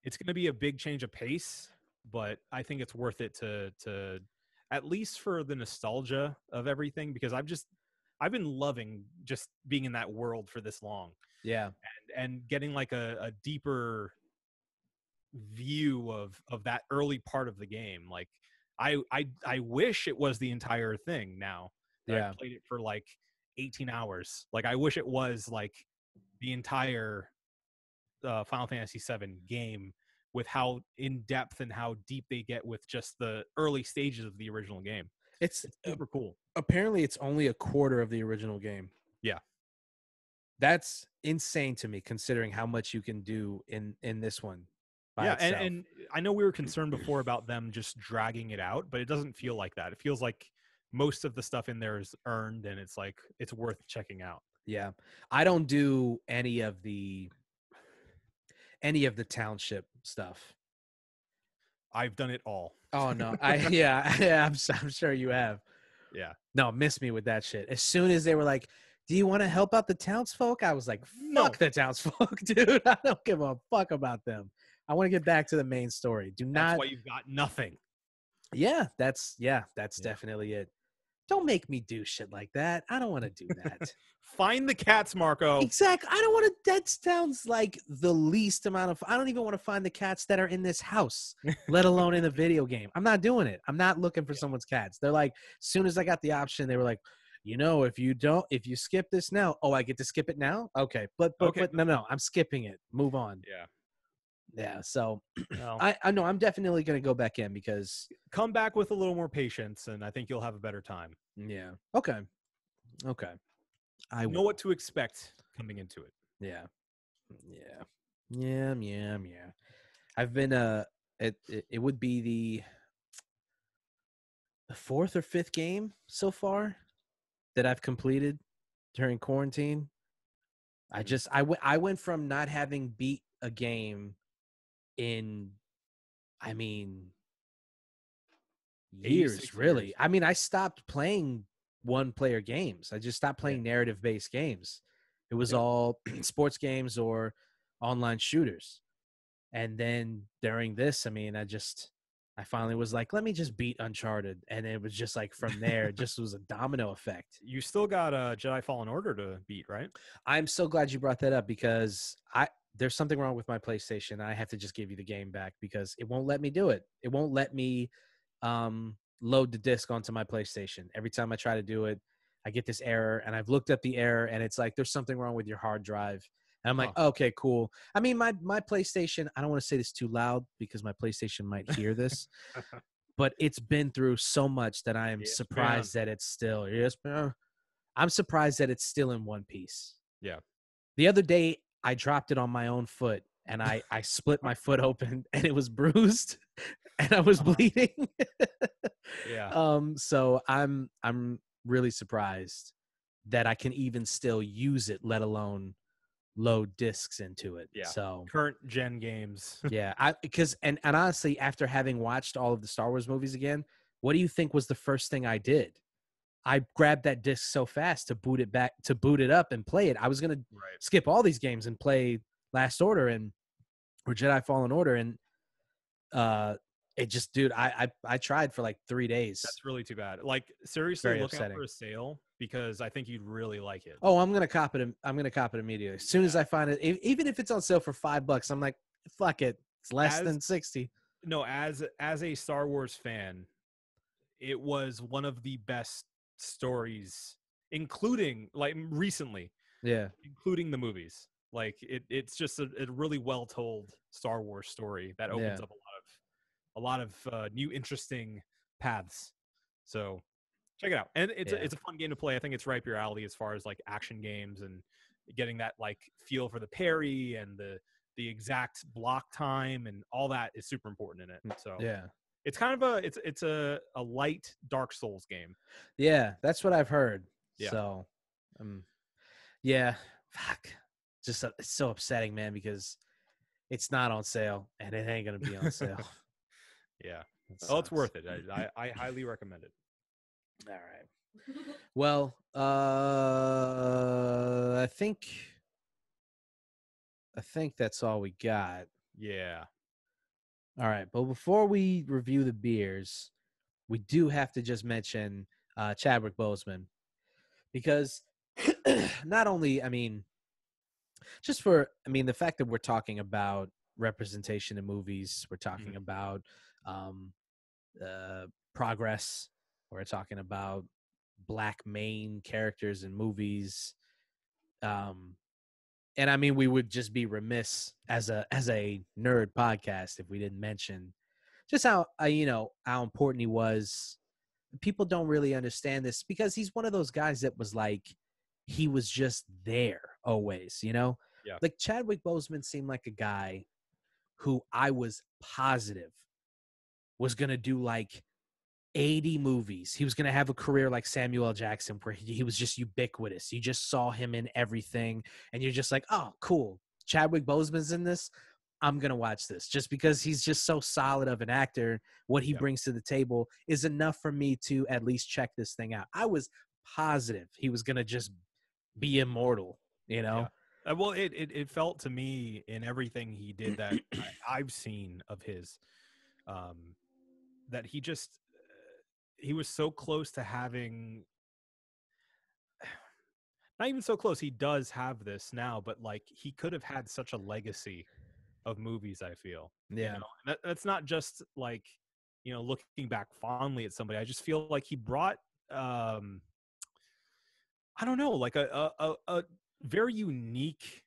It's going to be a big change of pace, but I think it's worth it to at least for the nostalgia of everything, because I've been loving just being in that world for this long. Yeah. And getting like a deeper view of that early part of the game. Like I wish it was the entire thing now. I played it for like 18 hours. Like I wish it was like the entire Final Fantasy VII game, with how in depth and how deep they get with just the early stages of the original game. It's super cool. Apparently it's only a quarter of the original game. Yeah. That's insane to me, considering how much you can do in this one. And I know we were concerned before about them just dragging it out, but it doesn't feel like that. It feels like most of the stuff in there is earned, and it's like it's worth checking out. Yeah. I don't do any of the township stuff. I've done it all. Oh no. I'm sure you have. Yeah. No, miss me with that shit. As soon as they were like, do you want to help out the townsfolk? I was like, fuck the townsfolk, dude. I don't give a fuck about them. I want to get back to the main story. That's why you've got nothing. Yeah, that's definitely it. Don't make me do shit like that. I don't want to do that. Find the cats, Marco. Exactly. I don't want to. That sounds like the least amount of. I don't even want to find the cats that are in this house, let alone in the video game. I'm not doing it. I'm not looking for someone's cats. They're like, as soon as I got the option, they were like, if you skip this now, I get to skip it now. Okay, but no, I'm skipping it. Move on. Yeah. So Well, I know I'm definitely gonna go back in because come back with a little more patience, and I think you'll have a better time. yeah. Okay. I know what to expect coming into it. Yeah. I've been it would be the fourth or fifth game so far that I've completed during quarantine. I went from not having beat a game in, I mean, years, really. I mean, I stopped playing one-player games. I just stopped playing narrative-based games. It was all sports games or online shooters. And then during this, I mean, I finally was like, let me just beat Uncharted. And it was just like from there, it just was a domino effect. You still got a Jedi Fallen Order to beat, right? I'm so glad you brought that up because there's something wrong with my PlayStation. I have to just give you the game back because it won't let me do it. It won't let me load the disc onto my PlayStation. Every time I try to do it, I get this error, and I've looked up the error, and it's like there's something wrong with your hard drive. And I'm like, okay, cool. I mean, my PlayStation, I don't want to say this too loud because my PlayStation might hear this, but it's been through so much that I am surprised that it's still, I'm surprised that it's still in one piece. Yeah. The other day, I dropped it on my own foot, and I split my foot open, and it was bruised, and I was bleeding. Yeah. So I'm really surprised that I can even still use it, let alone load discs into it. Yeah. So current gen games. Yeah. And honestly, after having watched all of the Star Wars movies again, what do you think was the first thing I did? I grabbed that disc so fast to boot it up and play it. I was going to skip all these games and play Last Order or Jedi Fallen Order. And it just, dude, I tried for like 3 days. That's really too bad. Like, seriously, Very look out upsetting. for a sale because I think you'd really like it. Oh, I'm gonna cop it. I'm gonna cop it immediately as soon as I find it. Even if it's on sale for $5, I'm like, fuck it. It's less than 60. No, as a Star Wars fan, it was one of the best stories, including like recently. Yeah, including the movies. Like it's just a really well told Star Wars story that opens up a lot of new interesting paths. So check it out, and it's a fun game to play. I think it's right up your alley as far as like action games and getting that like feel for the parry and the exact block time and all that is super important in it. So yeah, it's kind of it's a light Dark Souls game. Yeah, that's what I've heard. Yeah. So, yeah, fuck. Just it's so upsetting, man, because it's not on sale and it ain't gonna be on sale. Yeah. It's worth it. I highly recommend it. All right. Well, I think that's all we got. Yeah. All right, but before we review the beers, we do have to just mention Chadwick Boseman because not only, the fact that we're talking about representation in movies, we're talking about progress, we're talking about Black main characters in movies, and we would just be remiss as a nerd podcast if we didn't mention just how important he was. People don't really understand this because he's one of those guys that was like, he was just there always, Yeah. Like Chadwick Boseman seemed like a guy who I was positive was going to do like 80 movies. He was going to have a career like Samuel L. Jackson where he was just ubiquitous. You just saw him in everything and you're just like, oh, cool. Chadwick Boseman's in this. I'm going to watch this just because he's just so solid of an actor. What he brings to the table is enough for me to at least check this thing out. I was positive he was going to just be immortal, Yeah. Well, it felt to me in everything he did that I've seen of his, that he just he was so close to having, not even so close. He does have this now, but like he could have had such a legacy of movies. I feel, Yeah. that's not just like, looking back fondly at somebody. I just feel like he brought, I don't know, like a very unique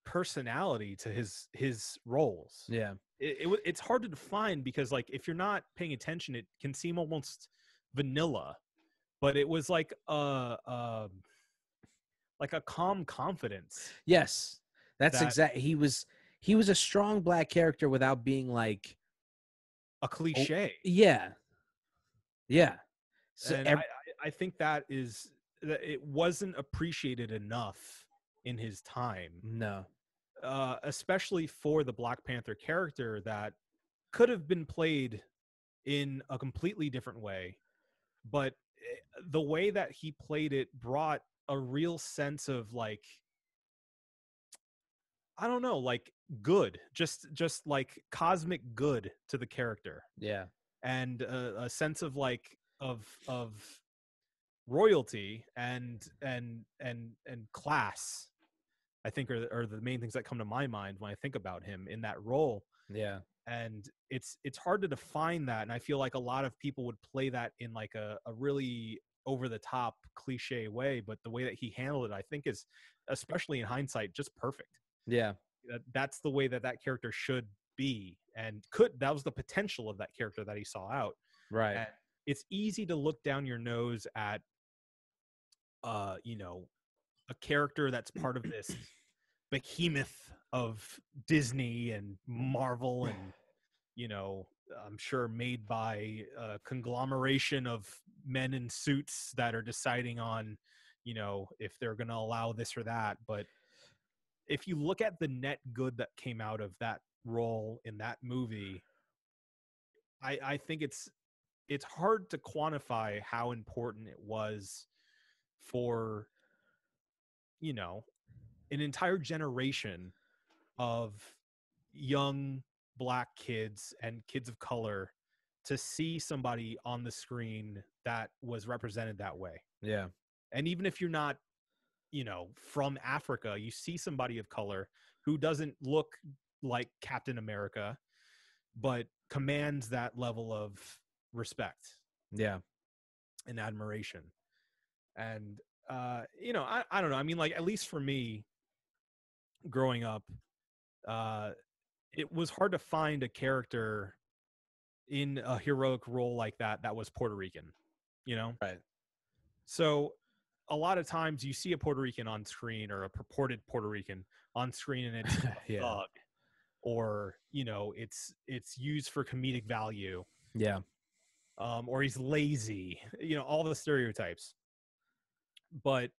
personality to his roles. Yeah. It's hard to define because like if you're not paying attention, it can seem almost vanilla, but it was like a calm confidence. Yes. That's That- exact. He was a strong black character without being like a cliche. Yeah. Yeah. So And I think that it wasn't appreciated enough in his time, no. especially for the Black Panther character that could have been played in a completely different way, but the way that he played it brought a real sense of like, I don't know, like good, just like cosmic good to the character, Yeah. and a sense of like of royalty and class. I think are the main things that come to my mind when I think about him in that role. Yeah. And it's hard to define that, and I feel like a lot of people would play that in like a really over the top cliche way, but the way that he handled it, I think, is, especially in hindsight, just perfect. Yeah. That's the way that character should be, and that was the potential of that character that he saw out. Right. And it's easy to look down your nose at a character that's part of this behemoth of Disney and Marvel, and I'm sure made by a conglomeration of men in suits that are deciding on if they're going to allow this or that. But if you look at the net good that came out of that role in that movie, I think it's hard to quantify how important it was for an entire generation of young Black kids and kids of color to see somebody on the screen that was represented that way. Yeah. And even if you're not from Africa, you see somebody of color who doesn't look like Captain America but commands that level of respect, Yeah. and admiration. And I don't know, I mean, like, at least for me growing up, it was hard to find a character in a heroic role like that was Puerto Rican, Right. So a lot of times you see a Puerto Rican on screen, or a purported Puerto Rican on screen, and it's a Yeah. thug, or it's used for comedic value, Yeah. or he's lazy, all the stereotypes. But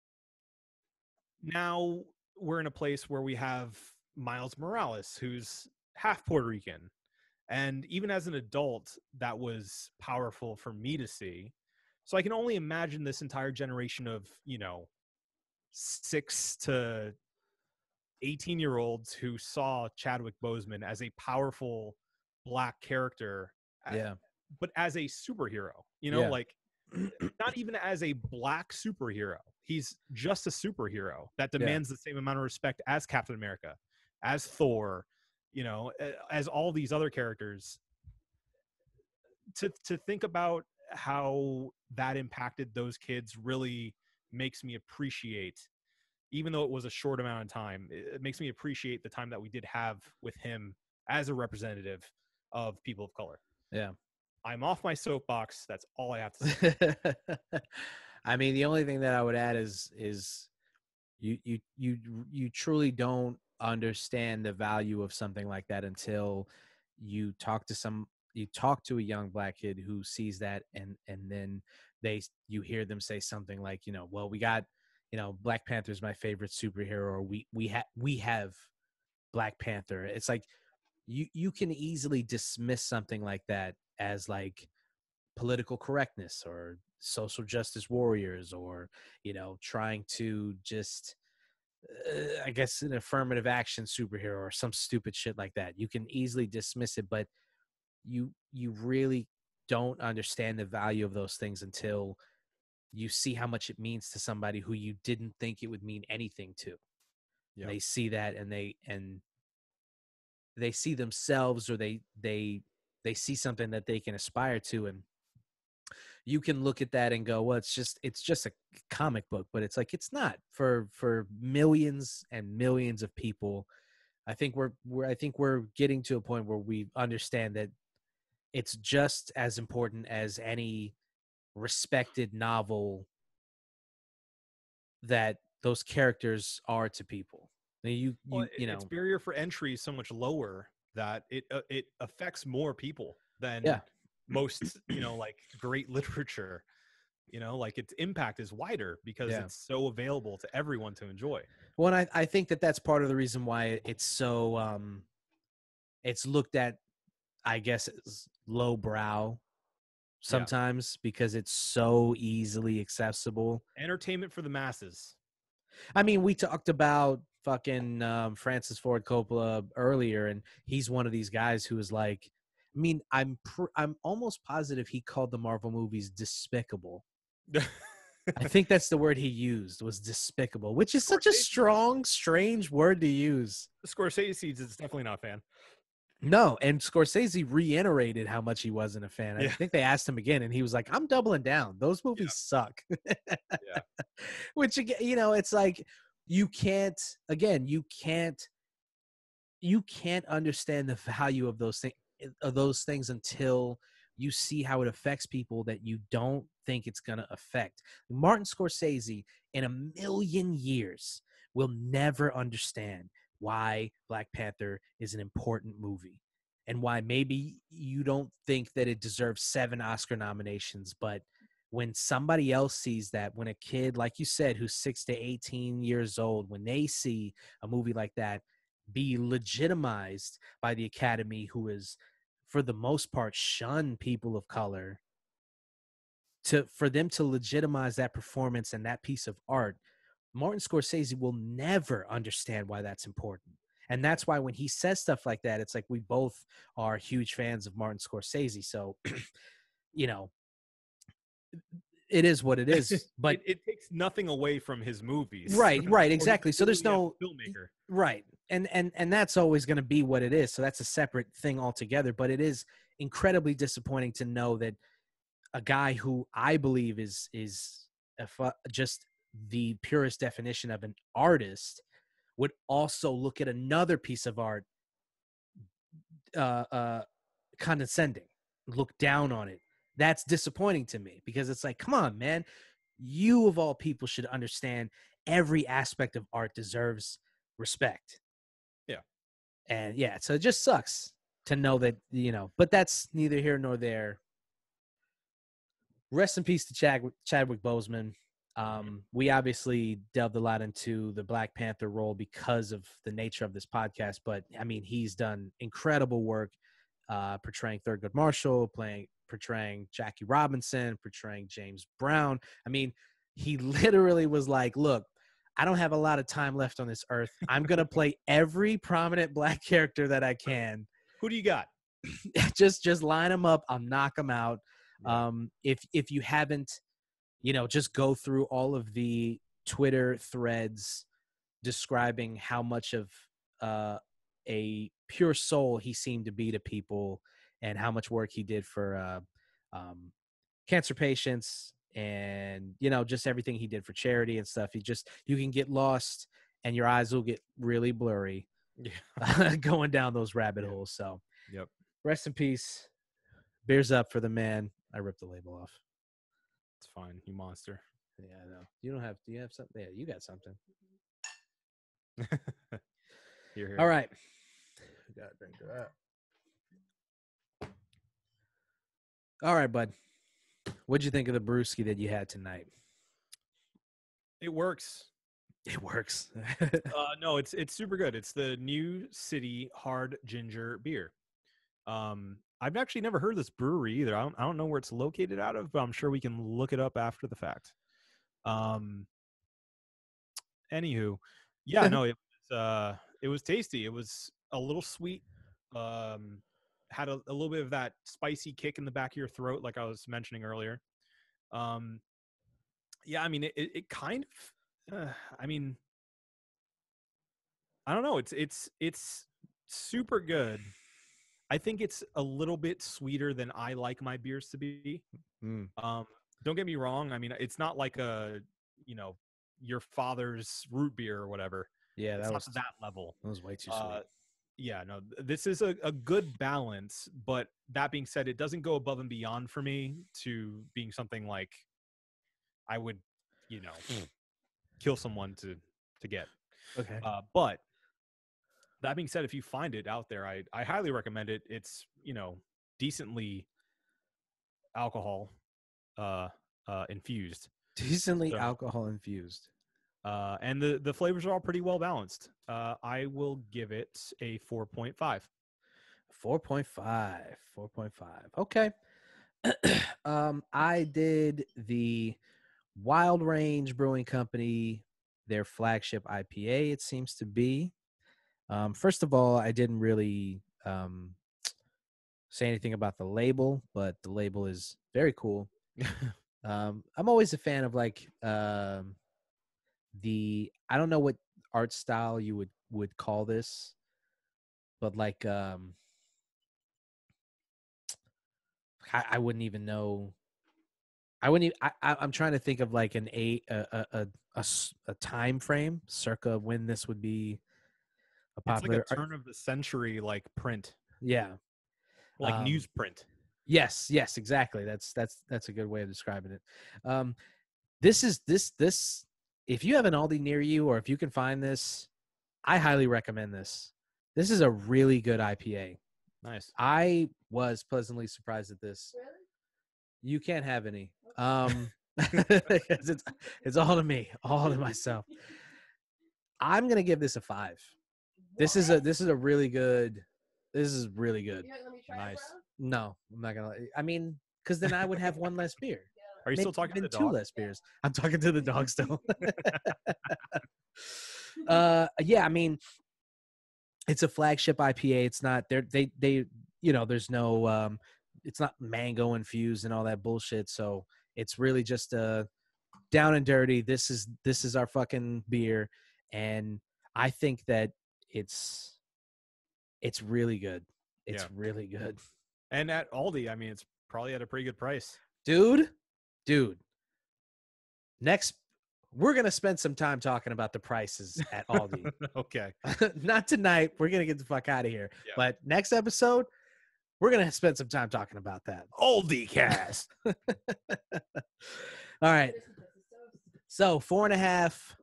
now we're in a place where we have Miles Morales, who's half Puerto Rican. And even as an adult, that was powerful for me to see. So I can only imagine this entire generation of, 6 to 18-year-olds who saw Chadwick Boseman as a powerful Black character, Yeah. but as a superhero, Yeah. like not even as a Black superhero. He's just a superhero that demands the same amount of respect as Captain America, as Thor, as all these other characters. To think about how that impacted those kids really makes me appreciate, even though it was a short amount of time, it makes me appreciate the time that we did have with him as a representative of people of color. Yeah. I'm off my soapbox. That's all I have to say. I mean, the only thing that I would add is you truly don't understand the value of something like that until you talk to a young Black kid who sees that, and then you hear them say something like, well, we got, Black Panther is my favorite superhero, or we have Black Panther. It's like you can easily dismiss something like that as like political correctness or social justice warriors, or trying to just I guess an affirmative action superhero or some stupid shit like that. You can easily dismiss it, but you really don't understand the value of those things until you see how much it means to somebody who you didn't think it would mean anything to. Yeah. And they see that, and they see themselves, or they see something that they can aspire to, and you can look at that and go, well, it's just a comic book. But it's like, it's not for millions and millions of people. I think we're getting to a point where we understand that it's just as important as any respected novel that those characters are to people. Well, You its know, barrier for entry is so much lower that it affects more people than Yeah. most, like great literature. Like its impact is wider because Yeah. it's so available to everyone to enjoy. well, and I think that's part of the reason why it's so it's looked at, I guess, as lowbrow sometimes, because it's so easily accessible. Entertainment for the masses. I mean, we talked about fucking Francis Ford Coppola earlier, and he's one of these guys who is like, I mean, I'm almost positive he called the Marvel movies despicable. I think that's the word he used, was despicable, which is such a strong, strange word to use. Scorsese is definitely not a fan. No, and Scorsese reiterated how much he wasn't a fan. I Yeah. think they asked him again, and he was like, "I'm doubling down. Those movies suck." Yeah. Which, again, it's like, you can't understand the value of those things until you see how it affects people that you don't think it's going to affect. Martin Scorsese, in a million years, will never understand why Black Panther is an important movie, and why maybe you don't think that it deserves 7 Oscar nominations. But when somebody else sees that, when a kid, like you said, who's 6 to 18 years old, when they see a movie like that be legitimized by the Academy, who is, for the most part, shun people of color, for them to legitimize that performance and that piece of art, Martin Scorsese will never understand why that's important. And that's why when he says stuff like that, it's like, we both are huge fans of Martin Scorsese. So, it is what it is. But it takes nothing away from his movies. right, Or his exactly. So there's ability no as a filmmaker. right. And that's always going to be what it is. So that's a separate thing altogether. But it is incredibly disappointing to know that a guy who I believe is just the purest definition of an artist would also look at another piece of art condescending, look down on it. That's disappointing to me, because it's like, come on, man. You, of all people, should understand every aspect of art deserves respect. Yeah. And yeah, so it just sucks to know that, but that's neither here nor there. Rest in peace to Chadwick Boseman. We obviously delved a lot into the Black Panther role because of the nature of this podcast, but I mean, he's done incredible work portraying Thurgood Marshall, portraying Jackie Robinson, portraying James Brown. I mean, he literally was like, look, I don't have a lot of time left on this earth. I'm going to play every prominent Black character that I can. Who do you got? just line them up. I'll knock them out. Yeah. If you haven't, just go through all of the Twitter threads describing how much of a pure soul he seemed to be to people, and how much work he did for cancer patients, and just everything he did for charity and stuff. You can get lost, and your eyes will get really blurry going down those rabbit holes. So Yep. Rest in peace. Beers up for the man. I ripped the label off. It's fine, you monster. Yeah, I know. Do you have something? Yeah, you got something. Here. All right. We got to drink to that. All right, bud. What'd you think of the brewski that you had tonight? It works. It works. No, it's super good. It's the New City Hard Ginger Beer. I've actually never heard of this brewery either. I don't know where it's located out of, but I'm sure we can look it up after the fact. Anywho, yeah, no, it was tasty. It was a little sweet. had a little bit of that spicy kick in the back of your throat, like I was mentioning earlier. Yeah, I mean, it kind of, I mean, I don't know. It's super good. I think it's a little bit sweeter than I like my beers to be. Mm. Don't get me wrong. I mean, it's not like your father's root beer or whatever. Yeah, It's that not was to that level. way too sweet. Yeah, no, this is a good balance. But that being said, it doesn't go above and beyond for me to being something like I would, kill someone to get. Okay. But that being said, if you find it out there, I highly recommend it. It's decently alcohol infused, Decently so- alcohol infused. and the flavors are all pretty well balanced. I will give it a 4.5. 4.5. 4.5. Okay. I did the Wild Range Brewing Company, their flagship IPA, it seems to be. First of all, I didn't really say anything about the label, but the label is very cool. I'm always a fan of like I don't know what art style you would call this, but like I wouldn't even know. I wouldn't. I'm trying to think of like a time frame, circa when this would be a It's like popular. a turn of the century like print, Yeah. like newsprint. Yes. Yes. Exactly. That's a good way of describing it. This is this. If you have an Aldi near you, or if you can find this, I highly recommend this. This is a really good IPA. Nice. I was pleasantly surprised at this. Really? You can't have any. Because it's all to me, all to myself. I'm gonna give this a 5. This is a really good. This is really good. You not let me try Nice. it, bro? No, I'm not gonna. I mean, because then I would have one less beer. Are you still talking to Maybe the two dog? less beers. I'm talking to the dog still. Yeah, I mean, it's a flagship IPA. It's not they there's no it's not mango infused and all that bullshit. So it's really just down and dirty. This is our fucking beer, and I think that it's really good. It's Yeah. really good, And at Aldi, I mean, it's probably at a pretty good price. dude. Next, we're gonna spend some time talking about the prices at Aldi. Okay. Not tonight. We're gonna get the fuck out of here. Yeah. But next episode, we're gonna spend some time talking about that. Aldi cast. All right. So 4.5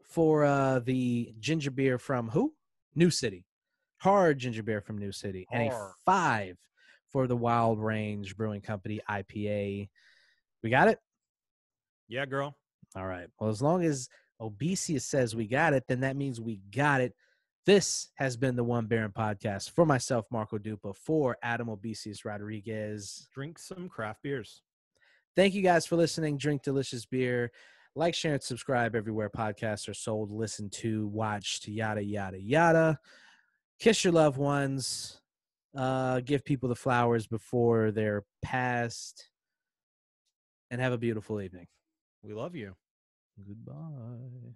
for the ginger beer from who? New City. Hard ginger beer from New City. And a Hard. 5 for the Wild Range Brewing Company IPA. We got it? Yeah, girl. All right. Well, as long as Obesius says we got it, then that means we got it. This has been the One Baron Podcast. For myself, Marco Dupa. For Adam Obesius Rodriguez. Drink some craft beers. Thank you guys for listening. Drink delicious beer. Like, share, and subscribe everywhere podcasts are sold, listen to, watched, yada, yada, yada. Kiss your loved ones. Give people the flowers before they're passed. And have a beautiful evening. We love you. Goodbye.